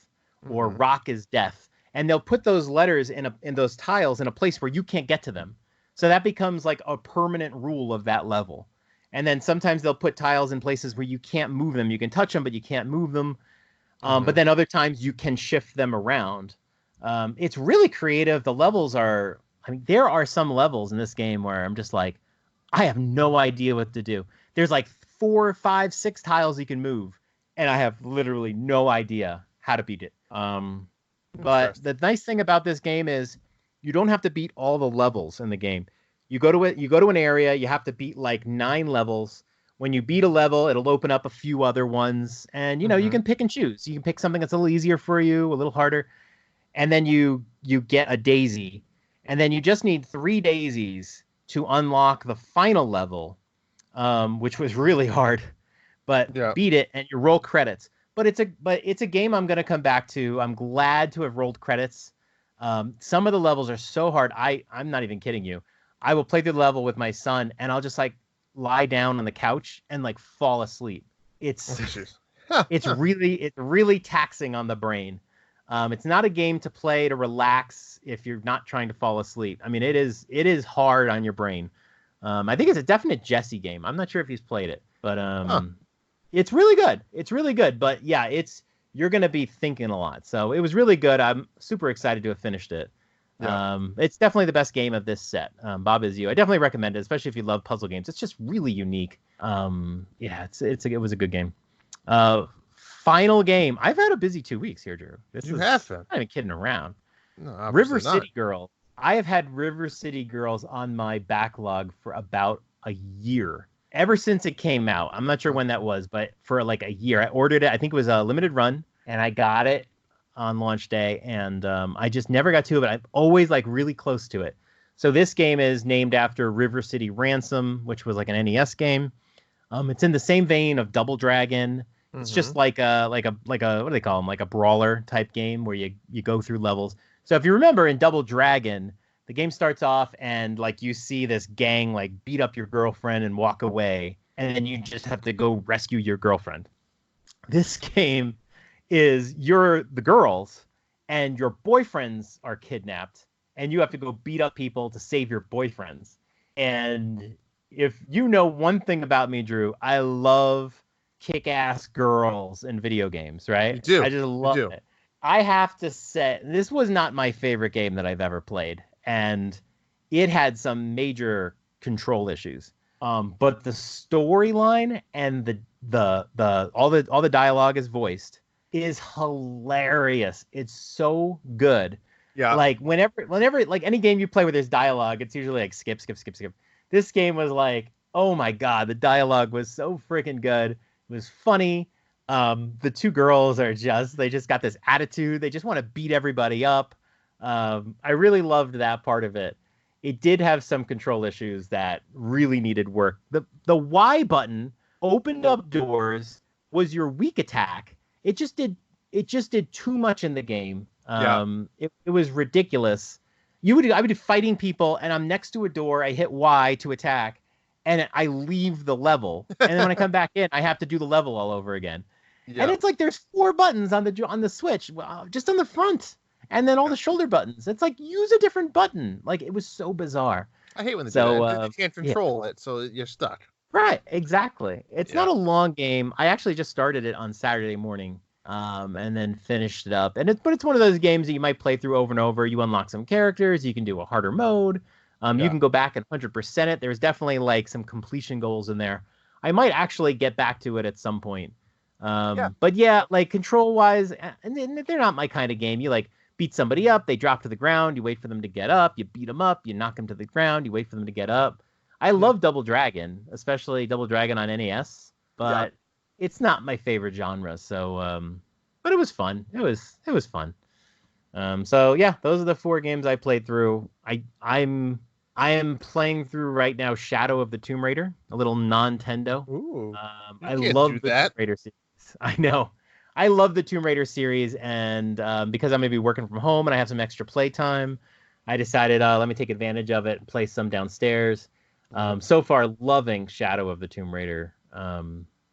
Speaker 3: or rock is death, and they'll put those letters in those tiles in a place where you can't get to them. So that becomes like a permanent rule of that level. And then sometimes they'll put tiles in places where you can't move them. You can touch them, but you can't move them. But then other times you can shift them around. It's really creative. The levels are. I mean, there are some levels in this game where I'm just like, I have no idea what to do. There's like 4, 5, 6 tiles you can move, and I have literally no idea how to beat it. But the nice thing about this game is you don't have to beat all the levels in the game. You go to an area, you have to beat like 9 levels. When you beat a level, it'll open up a few other ones, and you can pick and choose. You can pick something that's a little easier for you, a little harder, and then you get a daisy. And then you just need 3 daisies to unlock the final level, which was really hard. But beat it and you roll credits. But it's a game I'm going to come back to. I'm glad to have rolled credits. Some of the levels are so hard. I'm not even kidding you. I will play through the level with my son, and I'll just like lie down on the couch and like fall asleep. It's really taxing on the brain. It's not a game to play to relax if you're not trying to fall asleep. I mean, it is hard on your brain. I think it's a definite Jesse game. I'm not sure if he's played it, but it's really good. It's really good. But yeah, you're going to be thinking a lot. So it was really good. I'm super excited to have finished it. Yeah. It's definitely the best game of this set. Bob Is You. I definitely recommend it, especially if you love puzzle games. It's just really unique. It was a good game. Final game. I've had a busy 2 weeks here, Drew.
Speaker 2: You have been.
Speaker 3: I'm not even kidding around.
Speaker 2: No,
Speaker 3: River City Girls. I have had River City Girls on my backlog for about a year. Ever since it came out. I'm not sure when that was, but for like a year. I ordered it. I think it was a limited run, and I got it on launch day, and I just never got to it, but I'm always like really close to it. So this game is named after River City Ransom, which was like an NES game. It's in the same vein of Double Dragon. It's just like a what do they call them? Like a brawler type game where you go through levels. So if you remember in Double Dragon, the game starts off and like you see this gang like beat up your girlfriend and walk away, and then you just have to go rescue your girlfriend. This game is you're the girls and your boyfriends are kidnapped, and you have to go beat up people to save your boyfriends. And if you know one thing about me, Drew, I love kick-ass girls in video games, right?
Speaker 2: You do.
Speaker 3: I just love it. I have to say, this was not my favorite game that I've ever played, and it had some major control issues. But the storyline and all the dialogue is voiced is hilarious. It's so good. Yeah. Like whenever like any game you play where there's dialogue, it's usually like skip. This game was like, oh my God, the dialogue was so freaking good. It was funny. The two girls they just got this attitude. They just want to beat everybody up. I really loved that part of it. It did have some control issues that really needed work. The Y button opened up doors, was your weak attack. It just did too much in the game. It was ridiculous. I would be fighting people, and I'm next to a door. I hit Y to attack, and I leave the level. And then when I come back in, I have to do the level all over again. Yeah. And it's like there's 4 buttons on the Switch, just on the front, and then all the shoulder buttons. It's like use a different button. Like it was so bizarre.
Speaker 2: I hate when they do that. You can't control it, so you're stuck.
Speaker 3: Right, exactly. It's
Speaker 2: Yeah.
Speaker 3: not a long game. I actually just started it on Saturday morning, and then finished it up. But it's one of those games that you might play through over and over. You unlock some characters, you can do a harder mode, you
Speaker 2: Yeah.
Speaker 3: can go back and 100% it. There's definitely like some completion goals in there. I might actually get back to it at some point.
Speaker 2: Yeah.
Speaker 3: But yeah, like control wise, and they're not my kind of game. You like beat somebody up, they drop to the ground, you wait for them to get up, you beat them up, you knock them to the ground, you wait for them to get up. I
Speaker 2: Mhm.
Speaker 3: love Double Dragon, especially Double Dragon on NES,
Speaker 2: Yeah.
Speaker 3: but it's not my favorite genre. So, but it was fun. It was fun. So yeah, those are the 4 games I played through. I am playing through right now Shadow of the Tomb Raider, a little Nintendo.
Speaker 2: Ooh. You
Speaker 3: I
Speaker 2: can't do
Speaker 3: love the Tomb
Speaker 2: that.
Speaker 3: Raider series. I know. I love the Tomb Raider series, and because I'm gonna be working from home and I have some extra playtime, I decided let me take advantage of it and play some downstairs. So far, loving Shadow of the Tomb Raider.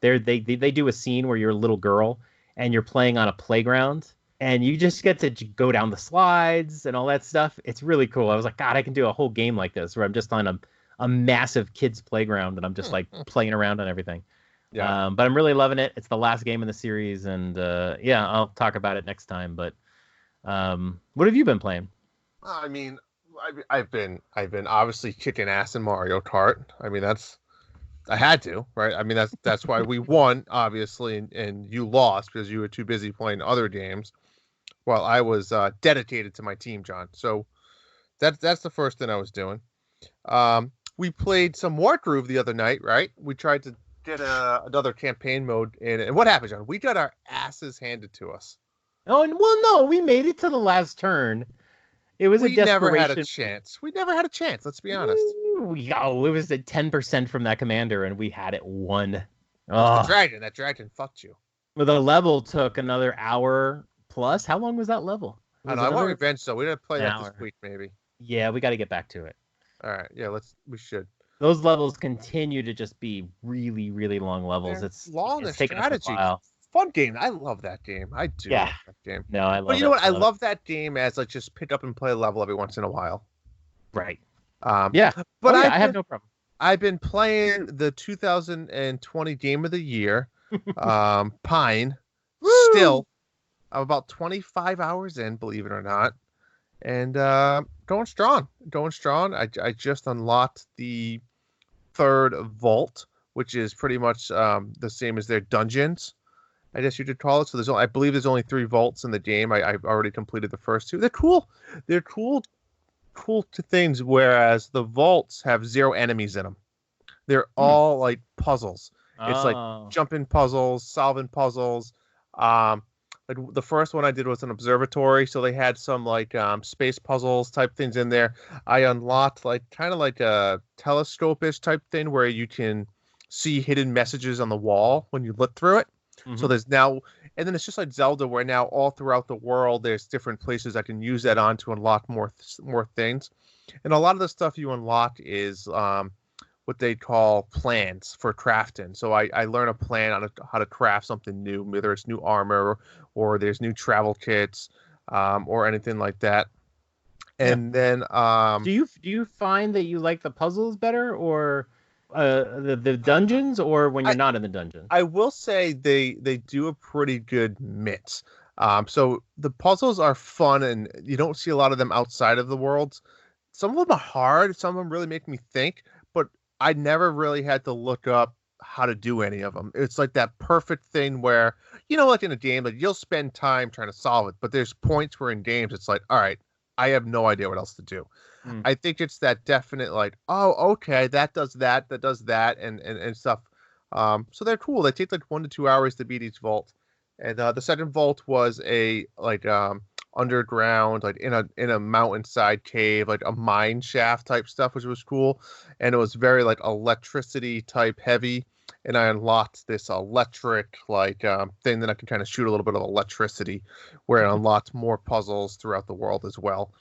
Speaker 3: They do a scene where you're a little girl and you're playing on a playground, and you just get to go down the slides and all that stuff. It's really cool. I was like, God, I can do a whole game like this where I'm just on a massive kids playground and I'm just like playing around on everything.
Speaker 2: Yeah.
Speaker 3: But I'm really loving it. It's the last game in the series, and yeah, I'll talk about it next time. But what have you been playing?
Speaker 2: I mean, I've been obviously kicking ass in Mario Kart. I mean, I had to, right? I mean, that's why we won, obviously, and you lost because you were too busy playing other games while I was dedicated to my team, John. So that's the first thing I was doing. We played some War Groove the other night, right? We tried to get another campaign mode in, and what happened, John? We got our asses handed to us.
Speaker 3: Oh, and well, no, we made it to the last turn. It was a
Speaker 2: We never had a
Speaker 3: desperation.
Speaker 2: chance. We never had a chance. Let's be honest.
Speaker 3: Oh, it was at 10% from that commander, and we had it won.
Speaker 2: That's the
Speaker 3: Oh,
Speaker 2: dragon. That dragon fucked you.
Speaker 3: well, the level took another hour plus. How long was that level? It
Speaker 2: I
Speaker 3: was
Speaker 2: know. I want
Speaker 3: another
Speaker 2: revenge, though. We didn't play
Speaker 3: an
Speaker 2: that this
Speaker 3: hour.
Speaker 2: week, maybe.
Speaker 3: Yeah, we got to get back to it.
Speaker 2: All right. Yeah. We should.
Speaker 3: Those levels continue to just be really, really long levels.
Speaker 2: They're
Speaker 3: It's
Speaker 2: long and
Speaker 3: it's taking us a
Speaker 2: strategy.
Speaker 3: while.
Speaker 2: Fun game. I love that game. I do
Speaker 3: Yeah.
Speaker 2: love that game.
Speaker 3: No, I
Speaker 2: But
Speaker 3: love
Speaker 2: you know
Speaker 3: it.
Speaker 2: what? I
Speaker 3: Love it.
Speaker 2: love that game as like just pick up and play a level every once in a while.
Speaker 3: Right.
Speaker 2: Um,
Speaker 3: Yeah.
Speaker 2: but
Speaker 3: Oh, yeah, I have no problem.
Speaker 2: I've been playing the 2020 Game of the Year, Pine. Still, I'm about 25 hours in, believe it or not, and going strong. Going strong. I just unlocked the third vault, which is pretty much the same as their dungeons, I guess you could call it. So I believe there's only 3 vaults in the game. I've already completed the first 2. They're cool. They're cool to things. Whereas the vaults have 0 enemies in them. They're all like puzzles. It's like
Speaker 3: Oh.
Speaker 2: jumping puzzles, solving puzzles. Like the first one I did was an observatory, so they had some like space puzzles type things in there. I unlocked like kind of like a telescope-ish type thing where you can see hidden messages on the wall when you look through it. So
Speaker 3: Mhm.
Speaker 2: there's now, and then it's just like Zelda, where now all throughout the world there's different places I can use that on to unlock more things. And a lot of the stuff you unlock is what they call plans for crafting. So I learn a plan on how to craft something new, whether it's new armor or there's new travel kits or anything like that.
Speaker 3: Yeah.
Speaker 2: And then
Speaker 3: Do you find that you like the puzzles better, or the dungeons, or when you're not in the dungeon?
Speaker 2: I will say they do a pretty good mix. So the puzzles are fun, and you don't see a lot of them outside of the worlds. Some of them are hard. Some of them really make me think, but I never really had to look up how to do any of them. It's like that perfect thing where, like in a game, like you'll spend time trying to solve it, but there's points where in games it's like, all right, I have no idea what else to do.
Speaker 3: Mm.
Speaker 2: I think it's that definite like, oh, okay, that does that does that, and stuff. So they're cool. They take like 1 to 2 hours to beat each vault, and the second vault was a like underground, like in a mountainside cave, like a mine shaft type stuff, which was cool, and it was very like electricity type heavy. And I unlocked this electric like thing that I can kind of shoot a little bit of electricity, where it unlocked more puzzles throughout the world as well.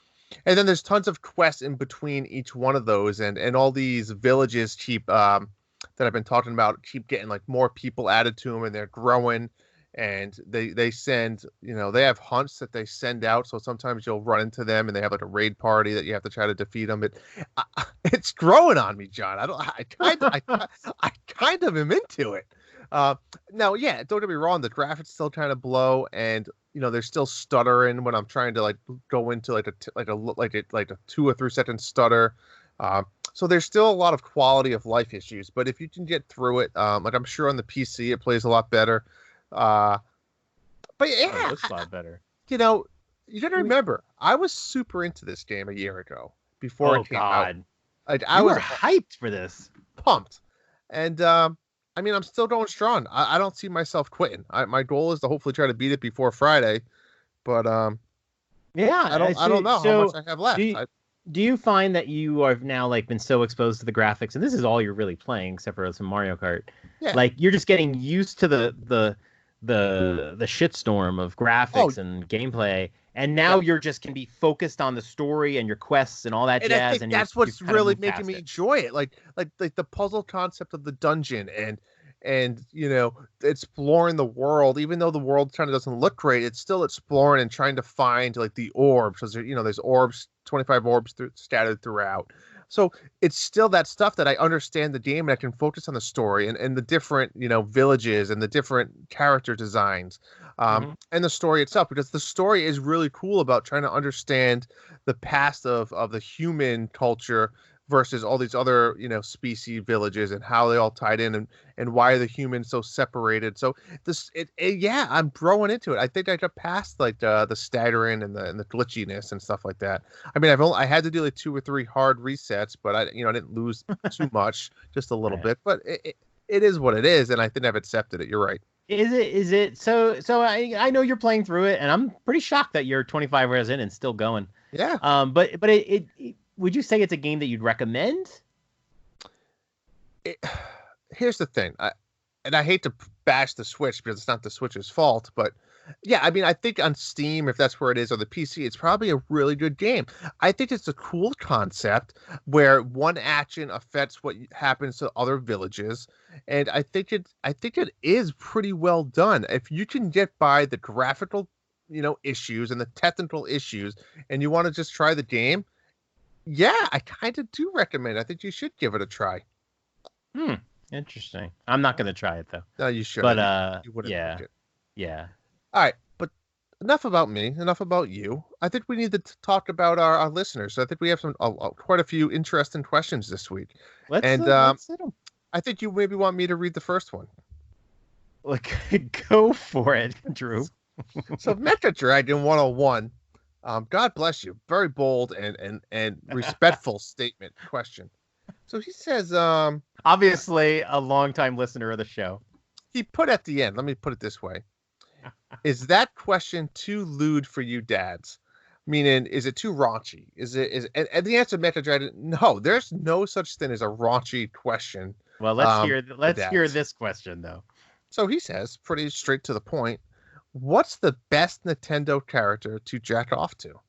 Speaker 2: And then there's tons of quests in between each one of those, and all these villages keep that I've been talking about keep getting like more people added to them, and they're growing. And they send, they have hunts that they send out, so sometimes you'll run into them, and they have like a raid party that you have to try to defeat them. It's growing on me, John. I kind of am into it. Now, yeah, don't get me wrong, the graphics still kind of blow, and there's still stuttering when I'm trying to like go into like a 2 or 3 second stutter. So there's still a lot of quality of life issues, but if you can get through it, like I'm sure on the PC it plays a lot better. But yeah,
Speaker 3: it looks a lot better.
Speaker 2: You gotta remember, I was super into this game a year ago before it came out. I was
Speaker 3: hyped for this,
Speaker 2: pumped, and I mean, I'm still going strong. I don't see myself quitting. My goal is to hopefully try to beat it before Friday, but
Speaker 3: yeah,
Speaker 2: I don't know how much I have left.
Speaker 3: Do you find that you have now like been so exposed to the graphics, and this is all you're really playing except for some Mario Kart?
Speaker 2: Yeah.
Speaker 3: Like you're just getting used to the shitstorm of graphics and gameplay, and now you're just can be focused on the story and your quests and all that jazz.
Speaker 2: I think
Speaker 3: and
Speaker 2: that's what's really making me enjoy it. Like the puzzle concept of the dungeon and exploring the world. Even though the world kind of doesn't look great, it's still exploring and trying to find like the orbs. Because there's orbs, 25 orbs scattered throughout. So it's still that stuff that I understand the game and I can focus on the story and the different, villages and the different character designs and the story itself, because the story is really cool about trying to understand the past of the human culture versus all these other, species villages and how they all tied in and why are the humans so separated. So yeah, I'm growing into it. I think I got past like the staggering and the glitchiness and stuff like that. I mean, I had to do like 2 or 3 hard resets, but I didn't lose too much, just a little bit, but it is what it is. And I think I've accepted it. You're right.
Speaker 3: Is it so I know you're playing through it and I'm pretty shocked that you're 25 hours in and still going.
Speaker 2: Yeah.
Speaker 3: But it would you say it's a game that you'd recommend?
Speaker 2: Here's the thing. I hate to bash the Switch because it's not the Switch's fault, but yeah, I mean, I think on Steam, if that's where it is, or the PC, it's probably a really good game. I think it's a cool concept where one action affects what happens to other villages, and I think it is pretty well done. If you can get by the graphical, issues and the technical issues, and you want to just try the game, yeah, I kind of do recommend it. I think you should give it a try.
Speaker 3: Interesting. I'm not going to try it though.
Speaker 2: No, you should.
Speaker 3: But
Speaker 2: you wouldn't like it.
Speaker 3: Yeah.
Speaker 2: All right, but enough about me. Enough about you. I think we need to talk about our listeners. So I think we have quite a few interesting questions this week.
Speaker 3: Let's hit them.
Speaker 2: I think you maybe want me to read the first one.
Speaker 3: Look, go for it, Drew.
Speaker 2: So Mecha Dragon 101. God bless you. Very bold and respectful statement question. So he says,
Speaker 3: obviously a longtime listener of the show.
Speaker 2: He put at the end, let me put it this way. Is that question too lewd for you dads? Meaning, is it too raunchy? And the answer, Mecha Dragon, no, there's no such thing as a raunchy question.
Speaker 3: Well, let's hear this question though.
Speaker 2: So he says, pretty straight to the point, what's the best Nintendo character to jack off to?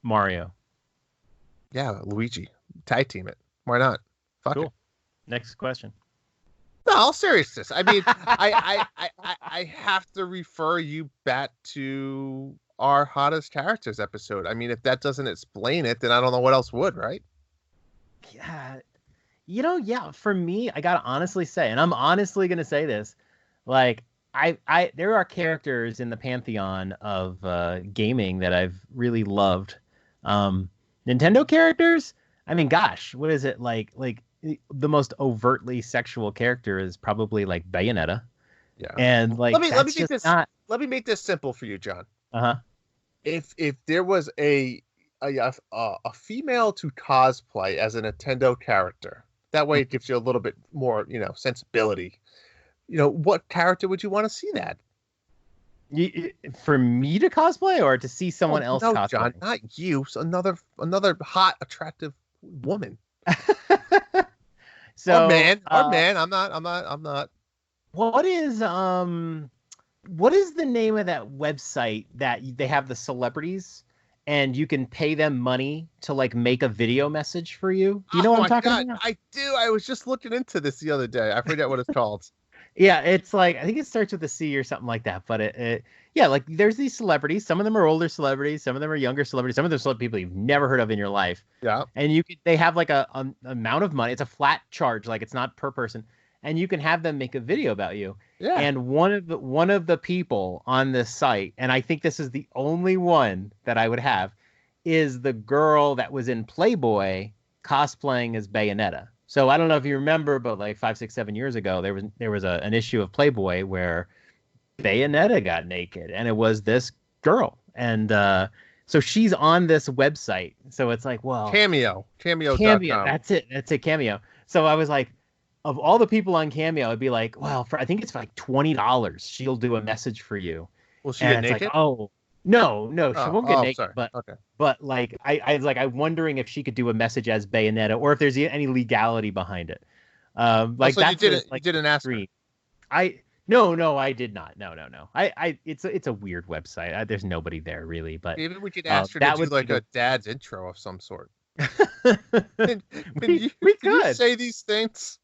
Speaker 3: Mario.
Speaker 2: Yeah, Luigi. Tag team it. Why not? Fuck
Speaker 3: cool.
Speaker 2: it.
Speaker 3: Next question.
Speaker 2: No, all seriousness. I mean, I have to refer you back to our hottest characters episode. I mean, if that doesn't explain it, then I don't know what else would, right?
Speaker 3: Yeah. Yeah, for me, I gotta honestly say, and I'm honestly gonna say this, like, there are characters in the pantheon of gaming that I've really loved. Nintendo characters, I mean, gosh, what is it like the most overtly sexual character is probably like Bayonetta.
Speaker 2: Yeah.
Speaker 3: And like
Speaker 2: let me make this simple for you, John.
Speaker 3: Uh-huh.
Speaker 2: If there was a female to cosplay as a Nintendo character, that way it gives you a little bit more, sensibility. What character would you want to see that?
Speaker 3: For me to cosplay or to see someone else cosplay? No, John,
Speaker 2: not you. So another hot, attractive woman.
Speaker 3: So,
Speaker 2: or man. I'm not.
Speaker 3: What is the name of that website that they have the celebrities and you can pay them money to like make a video message for you? Do you know what I'm talking about?
Speaker 2: I do. I was just looking into this the other day. I forget what it's called.
Speaker 3: Yeah, it's like, I think it starts with a C or something like that. But like there's these celebrities. Some of them are older celebrities. Some of them are younger celebrities. Some of them are people you've never heard of in your life.
Speaker 2: Yeah.
Speaker 3: And they have like a amount of money. It's a flat charge. Like it's not per person. and you can have them make a video about you.
Speaker 2: Yeah.
Speaker 3: And one of the people on this site, and I think this is the only one that I would have, is the girl that was in Playboy cosplaying as Bayonetta. So I don't know if you remember, but like 5, 6, 7 years ago, there was an issue of Playboy where Bayonetta got naked, and it was this girl, and so she's on this website. So it's like, well, Cameo.com. That's it, Cameo. So I was like, of all the people on Cameo, I'd be like, well, I think it's for like $20. She'll do a message for you.
Speaker 2: Will she get naked?
Speaker 3: Like, oh, no, she won't get naked.
Speaker 2: Sorry.
Speaker 3: But
Speaker 2: okay.
Speaker 3: But like, I was like, I'm wondering if she could do a message as Bayonetta, or if there's any legality behind it. Like
Speaker 2: so
Speaker 3: that's
Speaker 2: you didn't ask her.
Speaker 3: No, I did not. No. It's a weird website. There's nobody there really, but
Speaker 2: maybe we could ask her to do like a dad's intro of some sort.
Speaker 3: we could
Speaker 2: you say these things.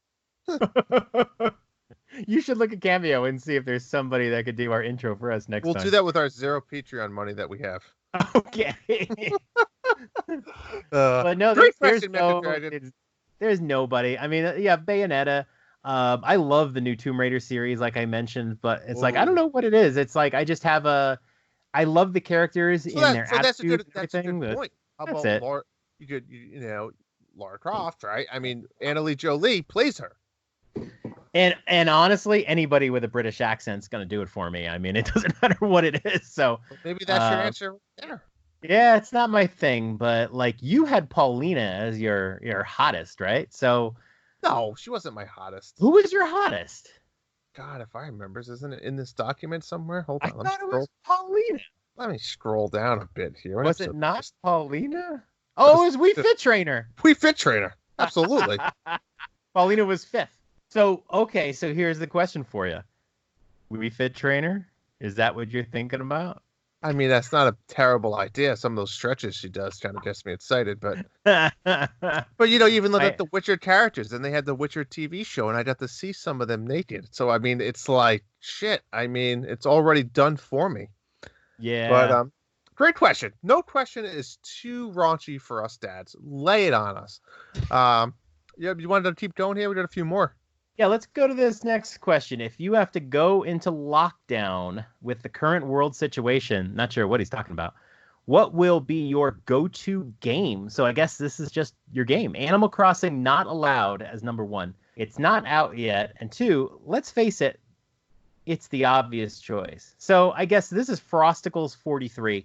Speaker 3: You should look at Cameo and see if there's somebody that could do our intro for us next time.
Speaker 2: We'll do that with our 0 Patreon money that we have.
Speaker 3: Okay. But no, there's nobody. I mean, yeah, Bayonetta. I love the new Tomb Raider series, like I mentioned, but it's like, I don't know what it is. It's like, I just have I love the characters in their attitude and everything.
Speaker 2: That's a good point. How about Laura, Lara Croft, right? I mean, Annalise Jolie plays her.
Speaker 3: And honestly, anybody with a British accent's gonna do it for me. I mean, it doesn't matter what it is. So
Speaker 2: maybe that's your answer there.
Speaker 3: Yeah, it's not my thing, but like you had Paulina as your hottest, right? So
Speaker 2: no, she wasn't my hottest.
Speaker 3: Who was your hottest?
Speaker 2: God, if I remember, isn't it in this document somewhere? Hold on,
Speaker 3: I thought it was Paulina.
Speaker 2: Let me scroll down a bit here.
Speaker 3: Was it not Paulina? Oh, it was We Fit Trainer.
Speaker 2: We Fit Trainer, absolutely.
Speaker 3: Paulina was 5th. So, okay, so here's the question for you. We Fit Trainer? Is that what you're thinking about?
Speaker 2: I mean, that's not a terrible idea. Some of those stretches she does kind of gets me excited, but even look at the Witcher characters, and they had the Witcher TV show, and I got to see some of them naked. So, I mean, it's like, shit. I mean, it's already done for me.
Speaker 3: Yeah.
Speaker 2: But, great question. No question is too raunchy for us dads. Lay it on us. You wanted to keep going here? We got a few more.
Speaker 3: Yeah, let's go to this next question. If you have to go into lockdown with the current world situation, not sure what he's talking about, what will be your go-to game? So I guess this is just your game. Animal Crossing not allowed as number 1. It's not out yet. And 2, let's face it, it's the obvious choice. So I guess this is Frosticles43.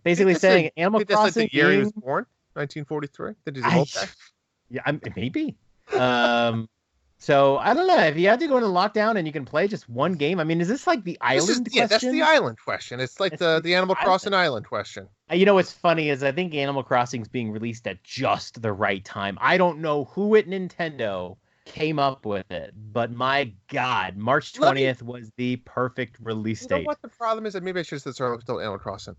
Speaker 3: Basically saying Animal Crossing.
Speaker 2: Like the year he was born, 1943. Did he hold that?
Speaker 3: Yeah, maybe. So I don't know if you have to go into lockdown and you can play just one game. I mean, is this like the island question?
Speaker 2: Yeah, that's the island question. It's like the Animal Crossing island question.
Speaker 3: You know what's funny is I think Animal Crossing is being released at just the right time. I don't know who at Nintendo came up with it, but my God, March 20th was the perfect release date.
Speaker 2: You know what the problem is? And maybe I should have started with Animal Crossing.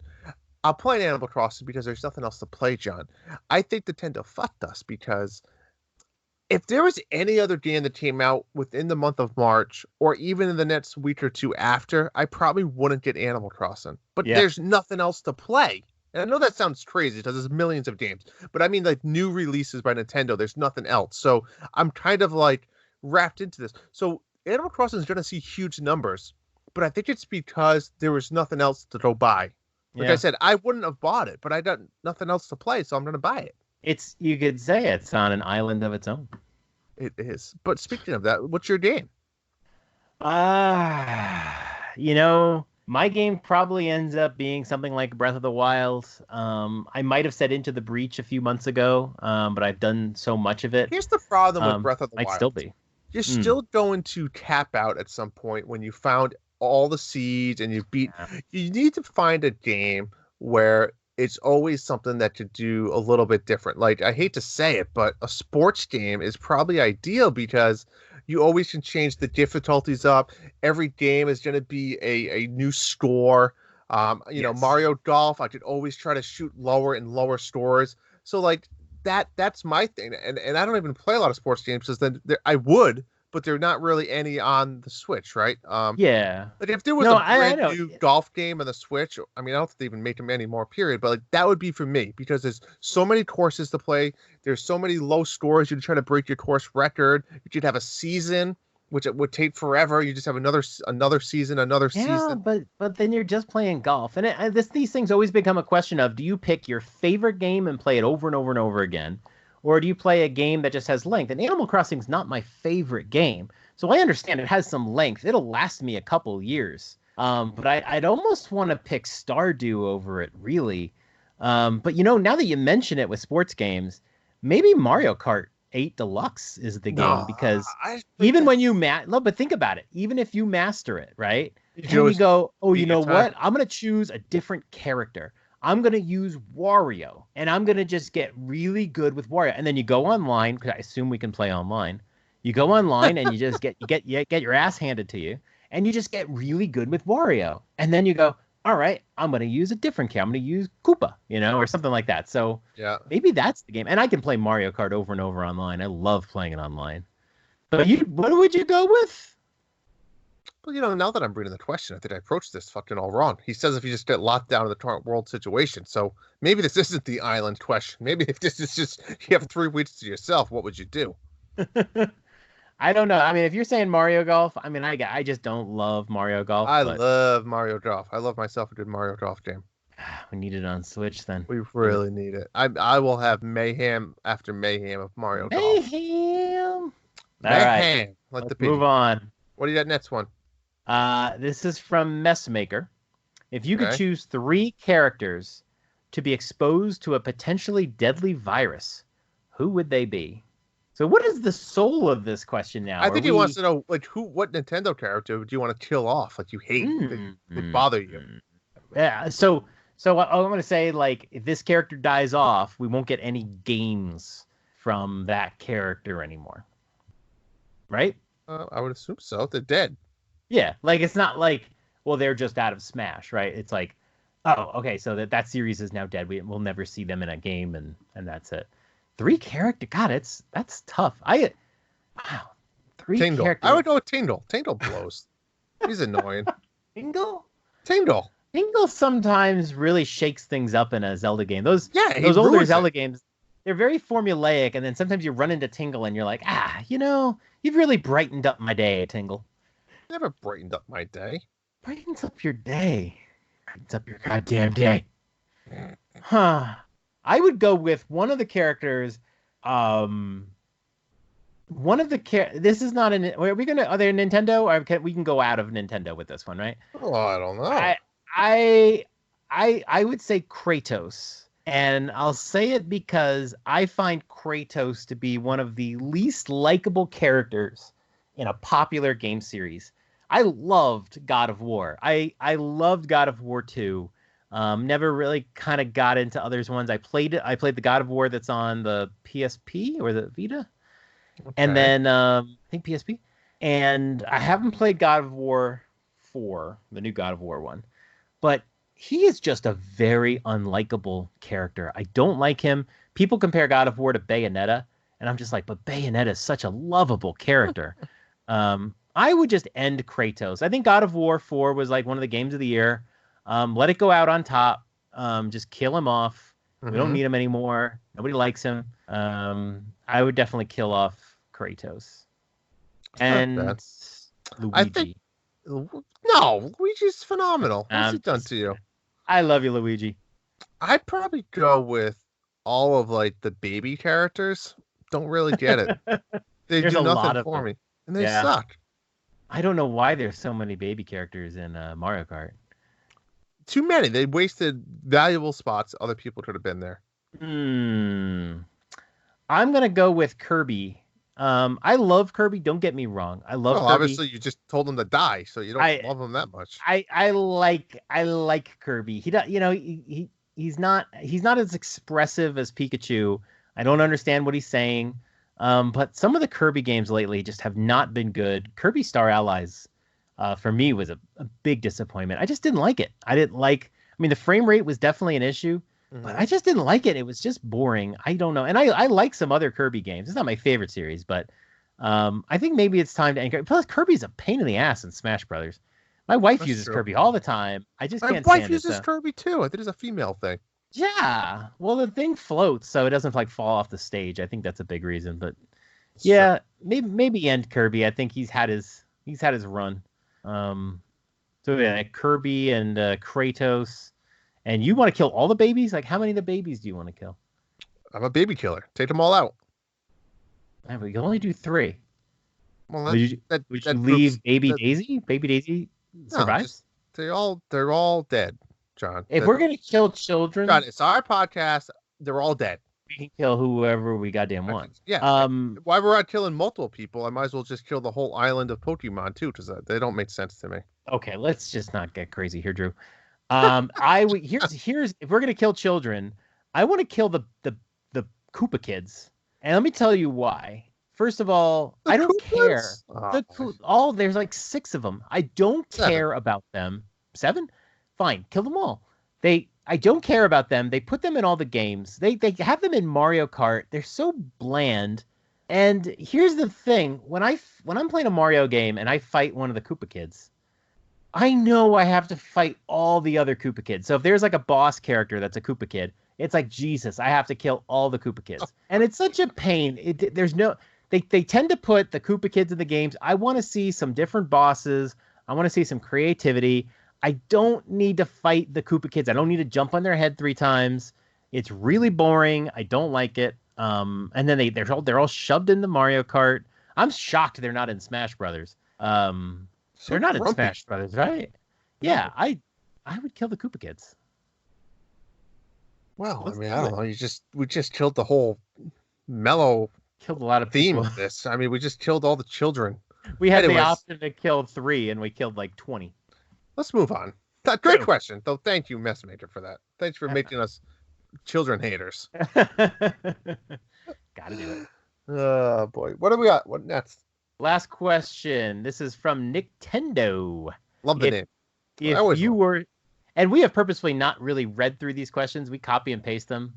Speaker 2: I'll play Animal Crossing because there's nothing else to play, John. I think Nintendo fucked us because if there was any other game that came out within the month of March or even in the next week or two after, I probably wouldn't get Animal Crossing. But there's nothing else to play. And I know that sounds crazy because there's millions of games, but I mean like new releases by Nintendo, there's nothing else. So I'm kind of like wrapped into this. So Animal Crossing is going to see huge numbers, but I think it's because there was nothing else to go buy. Like I said, I wouldn't have bought it, but I got nothing else to play, so I'm going to buy it.
Speaker 3: You could say it's on an island of its own.
Speaker 2: It is. But speaking of that, what's your game?
Speaker 3: My game probably ends up being something like Breath of the Wild. I might have said Into the Breach a few months ago, but I've done so much of it.
Speaker 2: Here's the problem with Breath of the Wild.
Speaker 3: Might still be.
Speaker 2: You're still going to cap out at some point when you found all the seeds and you beat. You need to find a game where it's always something that could do a little bit different. Like, I hate to say it, but a sports game is probably ideal because you always can change the difficulties up. Every game is going to be a new score. Mario Golf, I could always try to shoot lower and lower scores. So like that's my thing. And I don't even play a lot of sports games because then I would, but they're not really any on the Switch, right?
Speaker 3: Yeah.
Speaker 2: Like if there was
Speaker 3: No,
Speaker 2: a
Speaker 3: I
Speaker 2: brand
Speaker 3: know.
Speaker 2: new golf game on the Switch, I mean, I don't think they even make them anymore, period. But like that would be for me because there's so many courses to play. There's so many low scores. You'd try to break your course record. You'd have a season, which it would take forever. You just have another season, another
Speaker 3: Yeah,
Speaker 2: season.
Speaker 3: but then you're just playing golf, and these things always become a question of: do you pick your favorite game and play it over and over and over again, or do you play a game that just has length? And Animal Crossing's not my favorite game, so I understand it has some length. It'll last me a couple years, but I'd almost want to pick Stardew over it, really. But now that you mention it with sports games, maybe Mario Kart 8 Deluxe is the game because even when you no, but think about it. Even if you master it, right? And you go, oh, you know what? I'm going to choose a different character. I'm going to use Wario, and I'm going to just get really good with Wario. And then you go online, because I assume we can play online. You go online and you just get your ass handed to you, and you just get really good with Wario. And then you go, all right, I'm going to use a different character. I'm going to use Koopa, or something like that. So
Speaker 2: yeah,
Speaker 3: maybe that's the game. And I can play Mario Kart over and over online. I love playing it online. But what would you go with?
Speaker 2: Well, now that I'm reading the question, I think I approached this fucking all wrong. He says if you just get locked down in the current world situation. So maybe this isn't the island question. Maybe if this is just you have 3 weeks to yourself, what would you do?
Speaker 3: I don't know. I mean, if you're saying Mario Golf, I mean, I just don't love Mario Golf.
Speaker 2: I love Mario Golf. I love myself a good Mario Golf game.
Speaker 3: We need it on Switch then.
Speaker 2: We really need it. I will have mayhem after mayhem of Mario Golf.
Speaker 3: Mayhem. All
Speaker 2: right.
Speaker 3: Let's move on.
Speaker 2: What do you got next one?
Speaker 3: This is from Messmaker. If you could choose 3 characters to be exposed to a potentially deadly virus, who would they be? So what is the soul of this question now?
Speaker 2: I think he wants to know, like, what Nintendo character do you want to kill off? Like, you hate, that bother you.
Speaker 3: Yeah, so I'm going to say, like, if this character dies off, we won't get any games from that character anymore. Right?
Speaker 2: I would assume so. They're dead.
Speaker 3: Yeah, like, it's not like, well, they're just out of Smash, right? It's like, oh, okay, so that series is now dead. We'll never see them in a game, and that's it. 3 character, God, that's tough. Wow, 3
Speaker 2: Tingle.
Speaker 3: characters.
Speaker 2: I would go with Tingle. Tingle blows. He's annoying.
Speaker 3: Tingle sometimes really shakes things up in a Zelda game. Those older Zelda games, they're very formulaic, and then sometimes you run into Tingle and you're like, you've really brightened up my day, Tingle.
Speaker 2: Never brightened up my day.
Speaker 3: Brightens up your day. Brightens up your goddamn day. Huh. I would go with one of the characters. This is not an. Are they Nintendo? Or we can go out of Nintendo with this one, right?
Speaker 2: Oh, I don't know.
Speaker 3: I would say Kratos, and I'll say it because I find Kratos to be one of the least likable characters in a popular game series. I loved God of War. I loved God of War 2. Never really kind of got into others ones. I played the God of War that's on the PSP or the Vita. Okay. And then I think PSP. And I haven't played God of War 4, the new God of War one. But he is just a very unlikable character. I don't like him. People compare God of War to Bayonetta, and I'm just like, but Bayonetta is such a lovable character. I would just end Kratos. I think God of War 4 was like one of the games of the year. Let it go out on top. Just kill him off. We don't need him anymore. Nobody likes him. I would definitely kill off Kratos. And Luigi.
Speaker 2: I think no, Luigi's phenomenal. What's he done to you?
Speaker 3: I love you, Luigi.
Speaker 2: I'd probably go with all of like the baby characters. Don't really get it. They do nothing for me, and they suck.
Speaker 3: I don't know why there's so many baby characters in Mario Kart.
Speaker 2: Too many. They wasted valuable spots. Other people could have been there.
Speaker 3: I'm going to go with Kirby. I love Kirby. Don't get me wrong. I love Kirby.
Speaker 2: Obviously, you just told him to die, so you don't love him that much.
Speaker 3: I like Kirby. He does, he's not as expressive as Pikachu. I don't understand what he's saying. But some of the Kirby games lately just have not been good. Kirby Star Allies, for me, was a big disappointment. I just didn't like it. The frame rate was definitely an issue, but I just didn't like it. It was just boring. I don't know. And I like some other Kirby games. It's not my favorite series, but I think maybe it's time to end Kirby. Plus, Kirby's a pain in the ass in Smash Brothers. My wife
Speaker 2: That's
Speaker 3: uses
Speaker 2: true.
Speaker 3: Kirby all the time. I just
Speaker 2: My
Speaker 3: can't
Speaker 2: wife
Speaker 3: stand
Speaker 2: uses
Speaker 3: it. So.
Speaker 2: Kirby too. I think it's a female thing.
Speaker 3: Yeah. Well, the thing floats, so it doesn't like fall off the stage. I think that's a big reason. But
Speaker 2: It's
Speaker 3: yeah, maybe end Kirby. I think he's had his run. So yeah, Kirby and Kratos. And you want to kill all the babies? Like, how many of the babies do you want to kill?
Speaker 2: I'm a baby killer. Take them all out.
Speaker 3: Man, we can only do 3.
Speaker 2: Well,
Speaker 3: Would you leave Baby Daisy? Baby Daisy survives?
Speaker 2: No, they're all dead, John.
Speaker 3: If we're gonna kill children,
Speaker 2: John, it's our podcast. They're all dead.
Speaker 3: We can kill whoever we goddamn want.
Speaker 2: Yeah. While we're out killing multiple people, I might as well just kill the whole island of Pokemon too, because they don't make sense to me.
Speaker 3: Okay, let's just not get crazy here, Drew. Here's if we're gonna kill children, I want to kill the Koopa kids, and let me tell you why. First of all, I don't care. There's like 6 of them. I don't care about them. 7? Fine, kill them all. I don't care about them. They put them in all the games. They have them in Mario Kart. They're so bland. And here's the thing: when I'm playing a Mario game and I fight one of the Koopa kids, I know I have to fight all the other Koopa kids. So if there's like a boss character that's a Koopa kid, it's like Jesus. I have to kill all the Koopa kids, and it's such a pain. They tend to put the Koopa kids in the games. I want to see some different bosses. I want to see some creativity. I don't need to fight the Koopa kids. I don't need to jump on their head 3 times. It's really boring. I don't like it. And then they're all shoved into Mario Kart. I'm shocked they're not in Smash Brothers. They're not in Smash Brothers, right? Yeah, I would kill the Koopa kids.
Speaker 2: Well, I don't know. We just killed the whole mellow.
Speaker 3: Killed a lot of
Speaker 2: theme
Speaker 3: people.
Speaker 2: Of this. I mean, we just killed all the children.
Speaker 3: We had the option to kill 3, and we killed like 20.
Speaker 2: Let's move on. Great question, though. Thank you, Mess Major, for that. Thanks for making us children haters.
Speaker 3: Gotta do it.
Speaker 2: Oh boy, what do we got? What next?
Speaker 3: Last question. This is from Nintendo.
Speaker 2: Love the name.
Speaker 3: If you were, and we have purposefully not really read through these questions. We copy and paste them,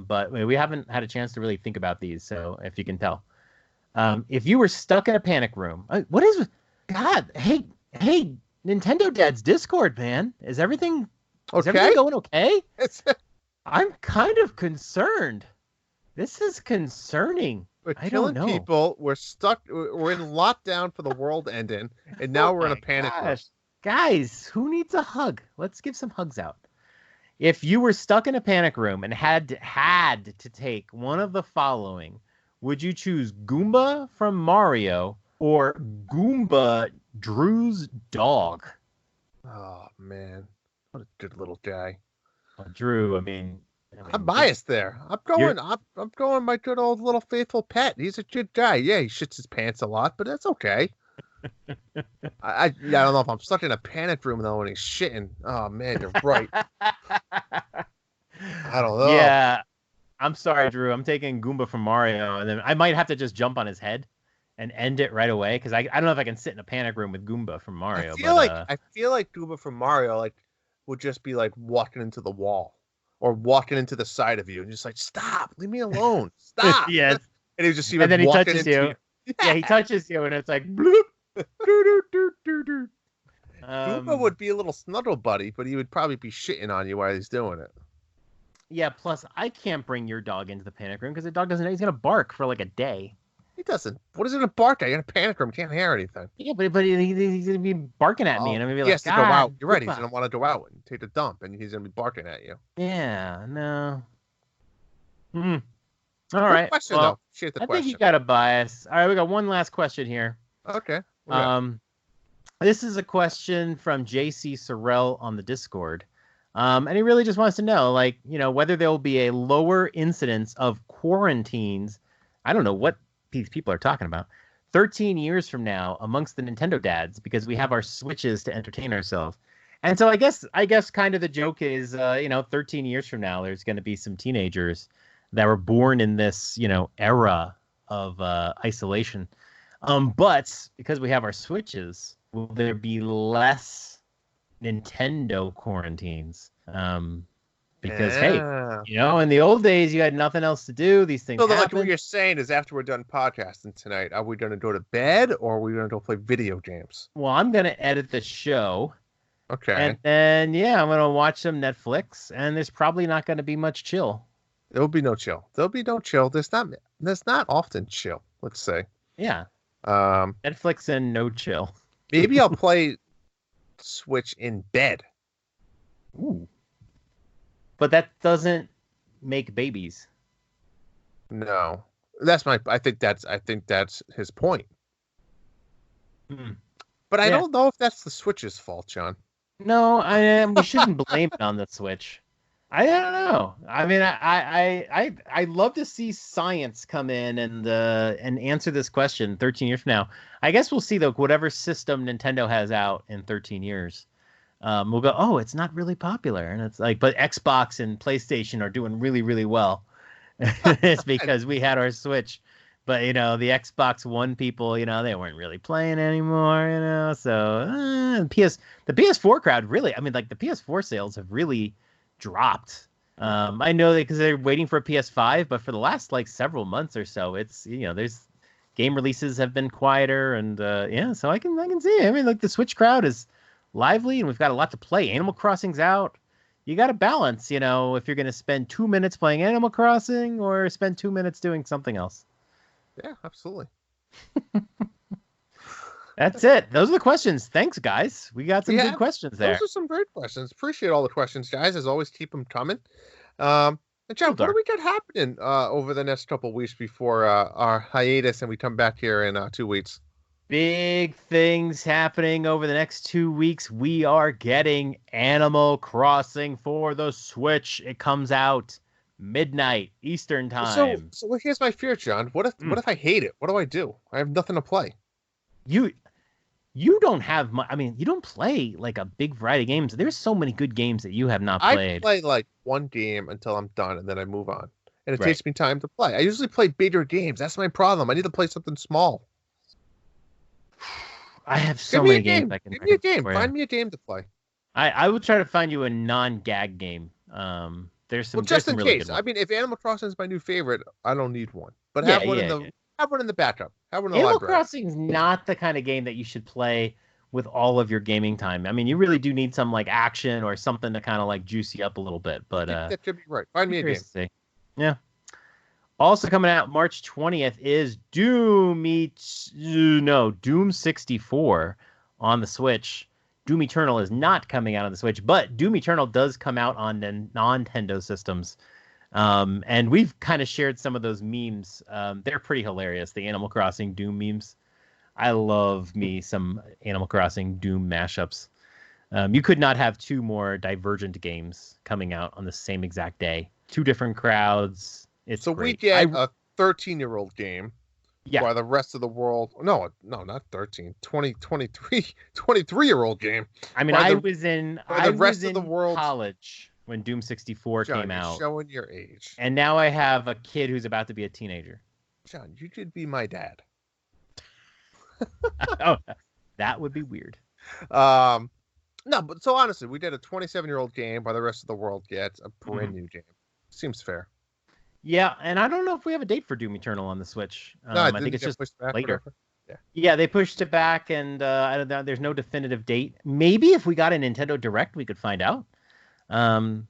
Speaker 3: but we haven't had a chance to really think about these. So if you can tell, if you were stuck in a panic room, what is? God, hey, Nintendo Dad's Discord, man. Is everything going okay? I'm kind of concerned. This is concerning.
Speaker 2: We're killing people. We're stuck. We're in lockdown for the world ending, and now we're in a panic room.
Speaker 3: Guys, who needs a hug? Let's give some hugs out. If you were stuck in a panic room and had to take one of the following, would you choose Goomba from Mario or Goomba, Drew's dog?
Speaker 2: Oh man, what a good little guy.
Speaker 3: Well, Drew, I mean,
Speaker 2: I'm biased there. I'm going my good old little faithful pet. He's a good guy. Yeah, he shits his pants a lot, but that's okay. I don't know if I'm stuck in a panic room though when he's shitting. Oh man, you're right. I don't know.
Speaker 3: Yeah, I'm sorry, Drew. I'm taking Goomba from Mario, and then I might have to just jump on his head and end it right away because I don't know if I can sit in a panic room with Goomba from Mario.
Speaker 2: I feel like Goomba from Mario would just be like walking into the wall or walking into the side of you and just like, stop, leave me alone, stop.
Speaker 3: Yes.
Speaker 2: And he just
Speaker 3: and then he touches you. Yeah, he touches you, and it's like bloop.
Speaker 2: Goomba would be a little snuggle buddy, but he would probably be shitting on you while he's doing it.
Speaker 3: Yeah, plus I can't bring your dog into the panic room because the dog doesn't know he's gonna bark for like a day.
Speaker 2: He doesn't. What is it gonna bark at? You're in a panic room, can't hear anything.
Speaker 3: Yeah, but he's gonna be barking at me, and I'm gonna be like,
Speaker 2: he has to go out. You're right. He's gonna want to go out and take a dump, and he's gonna be barking at you.
Speaker 3: Yeah, no. All right.
Speaker 2: Question,
Speaker 3: well,
Speaker 2: though.
Speaker 3: I think you got a bias. All right, we got one last question here.
Speaker 2: Okay.
Speaker 3: This is a question from JC Sorrell on the Discord. And he really just wants to know, whether there will be a lower incidence of quarantines. I don't know what these people are talking about. 13 years from now amongst the Nintendo dads, because we have our Switches to entertain ourselves. And so I guess kind of the joke is, 13 years from now, there's going to be some teenagers that were born in this, era of isolation. But because we have our Switches, will there be less Nintendo quarantines? Because hey,
Speaker 2: Yeah.
Speaker 3: in the old days you had nothing else to do. These things
Speaker 2: So like
Speaker 3: happen.
Speaker 2: what you're saying is after we're done podcasting tonight, are we going to go to bed or are we going to go play video games?
Speaker 3: Well, I'm gonna edit the show,
Speaker 2: Okay.
Speaker 3: and then I'm gonna watch some Netflix, and there's probably not gonna be much chill.
Speaker 2: There'll be no chill. There'll be no chill. There's not often chill, let's say.
Speaker 3: Yeah,
Speaker 2: Um,
Speaker 3: Netflix and no chill.
Speaker 2: maybe I'll play Switch in bed.
Speaker 3: Ooh. But that doesn't make babies.
Speaker 2: No. I think that's his point.
Speaker 3: Hmm.
Speaker 2: But I
Speaker 3: Yeah.
Speaker 2: don't know if that's the Switch's fault, John.
Speaker 3: No, we shouldn't blame it on the Switch. I don't know. I mean, I love to see science come in and answer this question 13 years from now. I guess we'll see though whatever system Nintendo has out in 13 years. We'll go, oh, it's not really popular, and it's like, but Xbox and PlayStation are doing really, really well. It's because we had our Switch, but the Xbox One people, they weren't really playing anymore, so the PS4 crowd really, I mean, like the PS4 sales have really dropped. I know that because they're waiting for a PS5, but for the last like several months or so, it's there's game releases have been quieter, and so I can see it. I mean, like the Switch crowd is lively, and we've got a lot to play. Animal Crossing's out. You got to balance, if you're going to spend 2 minutes playing Animal Crossing or spend 2 minutes doing something else.
Speaker 2: Yeah, absolutely.
Speaker 3: That's it. Those are the questions. Thanks, guys. We got some good questions there.
Speaker 2: Those are some great questions. Appreciate all the questions, guys. As always, keep them coming. And John, what do we got happening over the next couple of weeks before our hiatus and we come back here in 2 weeks?
Speaker 3: Big things happening over the next 2 weeks. We are getting Animal Crossing for the Switch. It comes out midnight Eastern time.
Speaker 2: So here's my fear, John. What if I hate it? What do I do? I have nothing to play.
Speaker 3: You don't have much. I mean, you don't play like a big variety of games. There's so many good games that you have not played.
Speaker 2: I play like one game until I'm done, and then I move on. And it takes me time to play. I usually play bigger games. That's my problem. I need to play something small.
Speaker 3: I have so many games I can
Speaker 2: Give me a game. Find me a game to play.
Speaker 3: I will try to find you a non-gag game. There's some.
Speaker 2: Well, just in
Speaker 3: really
Speaker 2: case. I mean, if Animal Crossing is my new favorite, I don't need one. But have one in the backup. Have one in the
Speaker 3: Animal
Speaker 2: library.
Speaker 3: Crossing is not the kind of game that you should play with all of your gaming time. I mean, you really do need some like action or something to kind of like juice you up a little bit. But
Speaker 2: that could be right. Find me a game.
Speaker 3: Yeah. Also coming out March 20th is Doom 64 on the Switch. Doom Eternal is not coming out on the Switch, but Doom Eternal does come out on the non-Nintendo systems. And we've kind of shared some of those memes. They're pretty hilarious, the Animal Crossing Doom memes. I love me some Animal Crossing Doom mashups. You could not have two more divergent games coming out on the same exact day. Two different crowds. It's
Speaker 2: so
Speaker 3: great.
Speaker 2: We get a 13-year-old game.
Speaker 3: Yeah.
Speaker 2: While the rest of the world, no, not 13, 23-year-old game.
Speaker 3: I mean, I was in
Speaker 2: world
Speaker 3: college when Doom 64
Speaker 2: John,
Speaker 3: came out.
Speaker 2: Showing your age.
Speaker 3: And now I have a kid who's about to be a teenager.
Speaker 2: John, you could be my dad.
Speaker 3: Oh, that would be weird.
Speaker 2: No, but so honestly, we did a 27-year-old game while the rest of the world gets a brand new game. Seems fair.
Speaker 3: Yeah, and I don't know if we have a date for Doom Eternal on the Switch.
Speaker 2: No,
Speaker 3: I think it's just later. Yeah, they pushed it back, and I don't know, there's no definitive date. Maybe if we got a Nintendo Direct, we could find out.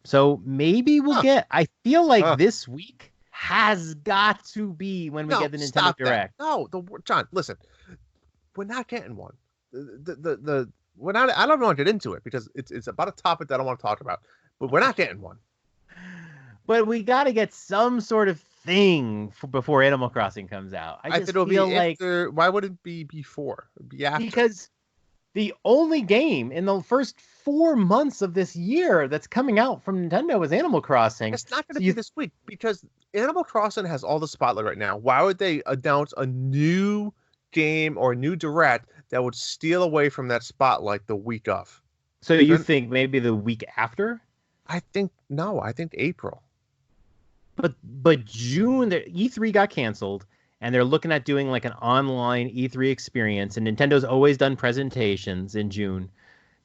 Speaker 3: So maybe we'll get. I feel like this week has got to be when we get the Nintendo Direct.
Speaker 2: No, John, listen, we're not getting one. We're not. I don't want to get into it because it's about a topic that I don't want to talk about. But we're not getting one.
Speaker 3: But we got to get some sort of thing before Animal Crossing comes out. I just feel like
Speaker 2: why would it be before? It'd be after.
Speaker 3: Because the only game in the first 4 months of this year that's coming out from Nintendo is Animal Crossing.
Speaker 2: It's not going to be this week because Animal Crossing has all the spotlight right now. Why would they announce a new game or a new Direct that would steal away from that spotlight the week of?
Speaker 3: So you think maybe the week after?
Speaker 2: I think April.
Speaker 3: But June, the E3 got canceled, and they're looking at doing like an online E3 experience. And Nintendo's always done presentations in June.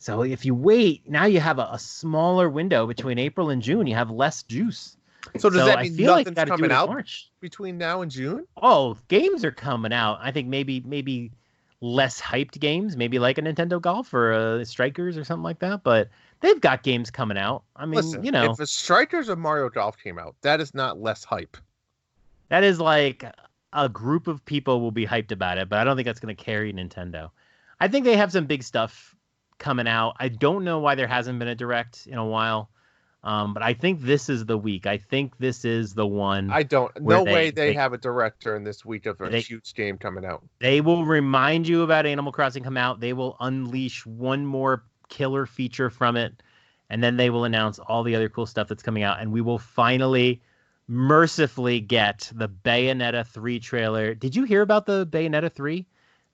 Speaker 3: So if you wait, now you have a smaller window between April and June. You have less juice.
Speaker 2: So does that mean nothing's
Speaker 3: gotta
Speaker 2: coming
Speaker 3: do it in
Speaker 2: out
Speaker 3: March.
Speaker 2: between now and June?
Speaker 3: Oh, games are coming out. I think maybe less hyped games, maybe like a Nintendo Golf or a Strikers or something like that. But they've got games coming out. I mean,
Speaker 2: Listen,
Speaker 3: you know,
Speaker 2: if a Strikers or Mario Golf came out, that is not less hype.
Speaker 3: that is like a group of people will be hyped about it, but I don't think that's going to carry Nintendo. I think they have some big stuff coming out. I don't know why there hasn't been a direct in a while. But I think this is the week. I think this is the one.
Speaker 2: No way they have a director in this week of a huge game coming out.
Speaker 3: They will remind you about Animal Crossing come out. They will unleash one more killer feature from it. And then they will announce all the other cool stuff that's coming out. And we will finally, mercifully get the Bayonetta 3 trailer. Did you hear about the Bayonetta 3?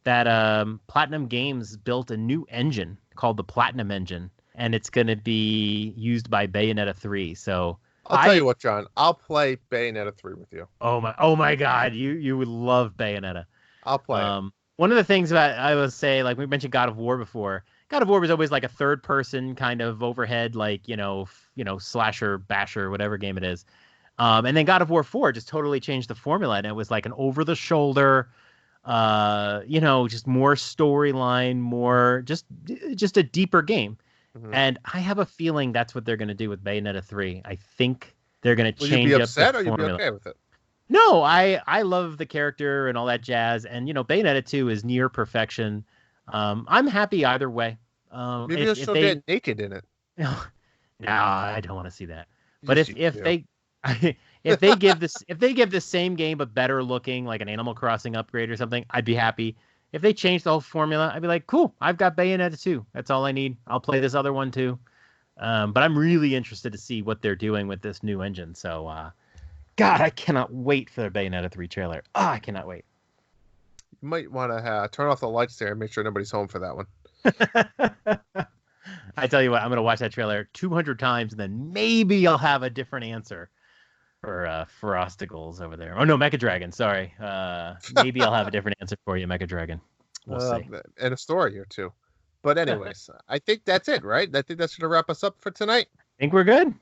Speaker 3: That Platinum Games built a new engine called the Platinum Engine. And it's going to be used by Bayonetta 3. So
Speaker 2: I'll tell you what, John. I'll play Bayonetta 3 with you.
Speaker 3: Oh my God, you would love Bayonetta.
Speaker 2: I'll play.
Speaker 3: One of the things that I would say, like we mentioned God of War before. God of War was always like a third person kind of overhead, like you know slasher, basher, whatever game it is. And then God of War 4 just totally changed the formula, and it was like an over the shoulder. Just more storyline, more just a deeper game. Mm-hmm. And I have a feeling that's what they're going to do with Bayonetta 3. I think they're going to change up the formula.
Speaker 2: Will you be upset or you'll be okay with it?
Speaker 3: No, I love the character and all that jazz. And, Bayonetta 2 is near perfection. I'm happy either way.
Speaker 2: Maybe they'll show Dan naked in it.
Speaker 3: No, I don't want to see that. But if they give the same game but better looking, like an Animal Crossing upgrade or something, I'd be happy. If they change the whole formula, I'd be like, cool, I've got Bayonetta 2. That's all I need. I'll play this other one too. But I'm really interested to see what they're doing with this new engine. So, God, I cannot wait for the Bayonetta 3 trailer. I cannot wait.
Speaker 2: You might want to turn off the lights there and make sure nobody's home for that one.
Speaker 3: I tell you what, I'm going to watch that trailer 200 times, and then maybe I'll have a different answer for Frosticles over there. Oh, no, Mecha Dragon, sorry. Maybe I'll have a different answer for you, Mecha Dragon. We'll see.
Speaker 2: And a story or two. But anyways, I think that's it, right? I think that's going to wrap us up for tonight.
Speaker 3: I think we're good.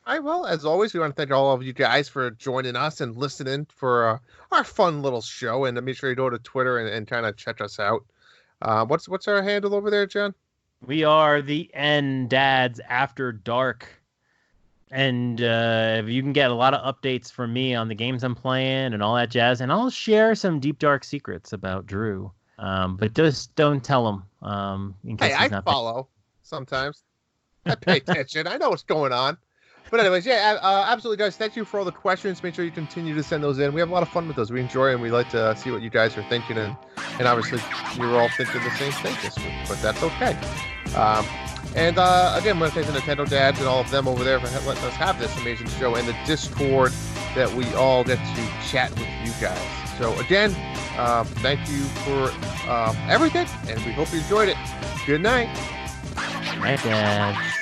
Speaker 2: All right, well, as always, we want to thank all of you guys for joining us and listening for our fun little show. And make sure you go to Twitter and kind of check us out. What's our handle over there, John?
Speaker 3: We are the Dads After Dark. And you can get a lot of updates from me on the games I'm playing and all that jazz. And I'll share some deep, dark secrets about Drew. But just don't tell him. In case he's not
Speaker 2: follow sometimes. I pay attention. I know what's going on. But anyways, absolutely, guys. Thank you for all the questions. Make sure you continue to send those in. We have a lot of fun with those. We enjoy and we like to see what you guys are thinking. And obviously, you're all thinking the same thing this week. But that's okay. Again, I want to thank the Nintendo dads and all of them over there for letting us have this amazing show and the Discord that we all get to chat with you guys. So again, thank you for everything, and we hope you enjoyed it. Good night.
Speaker 3: Good night, Dad.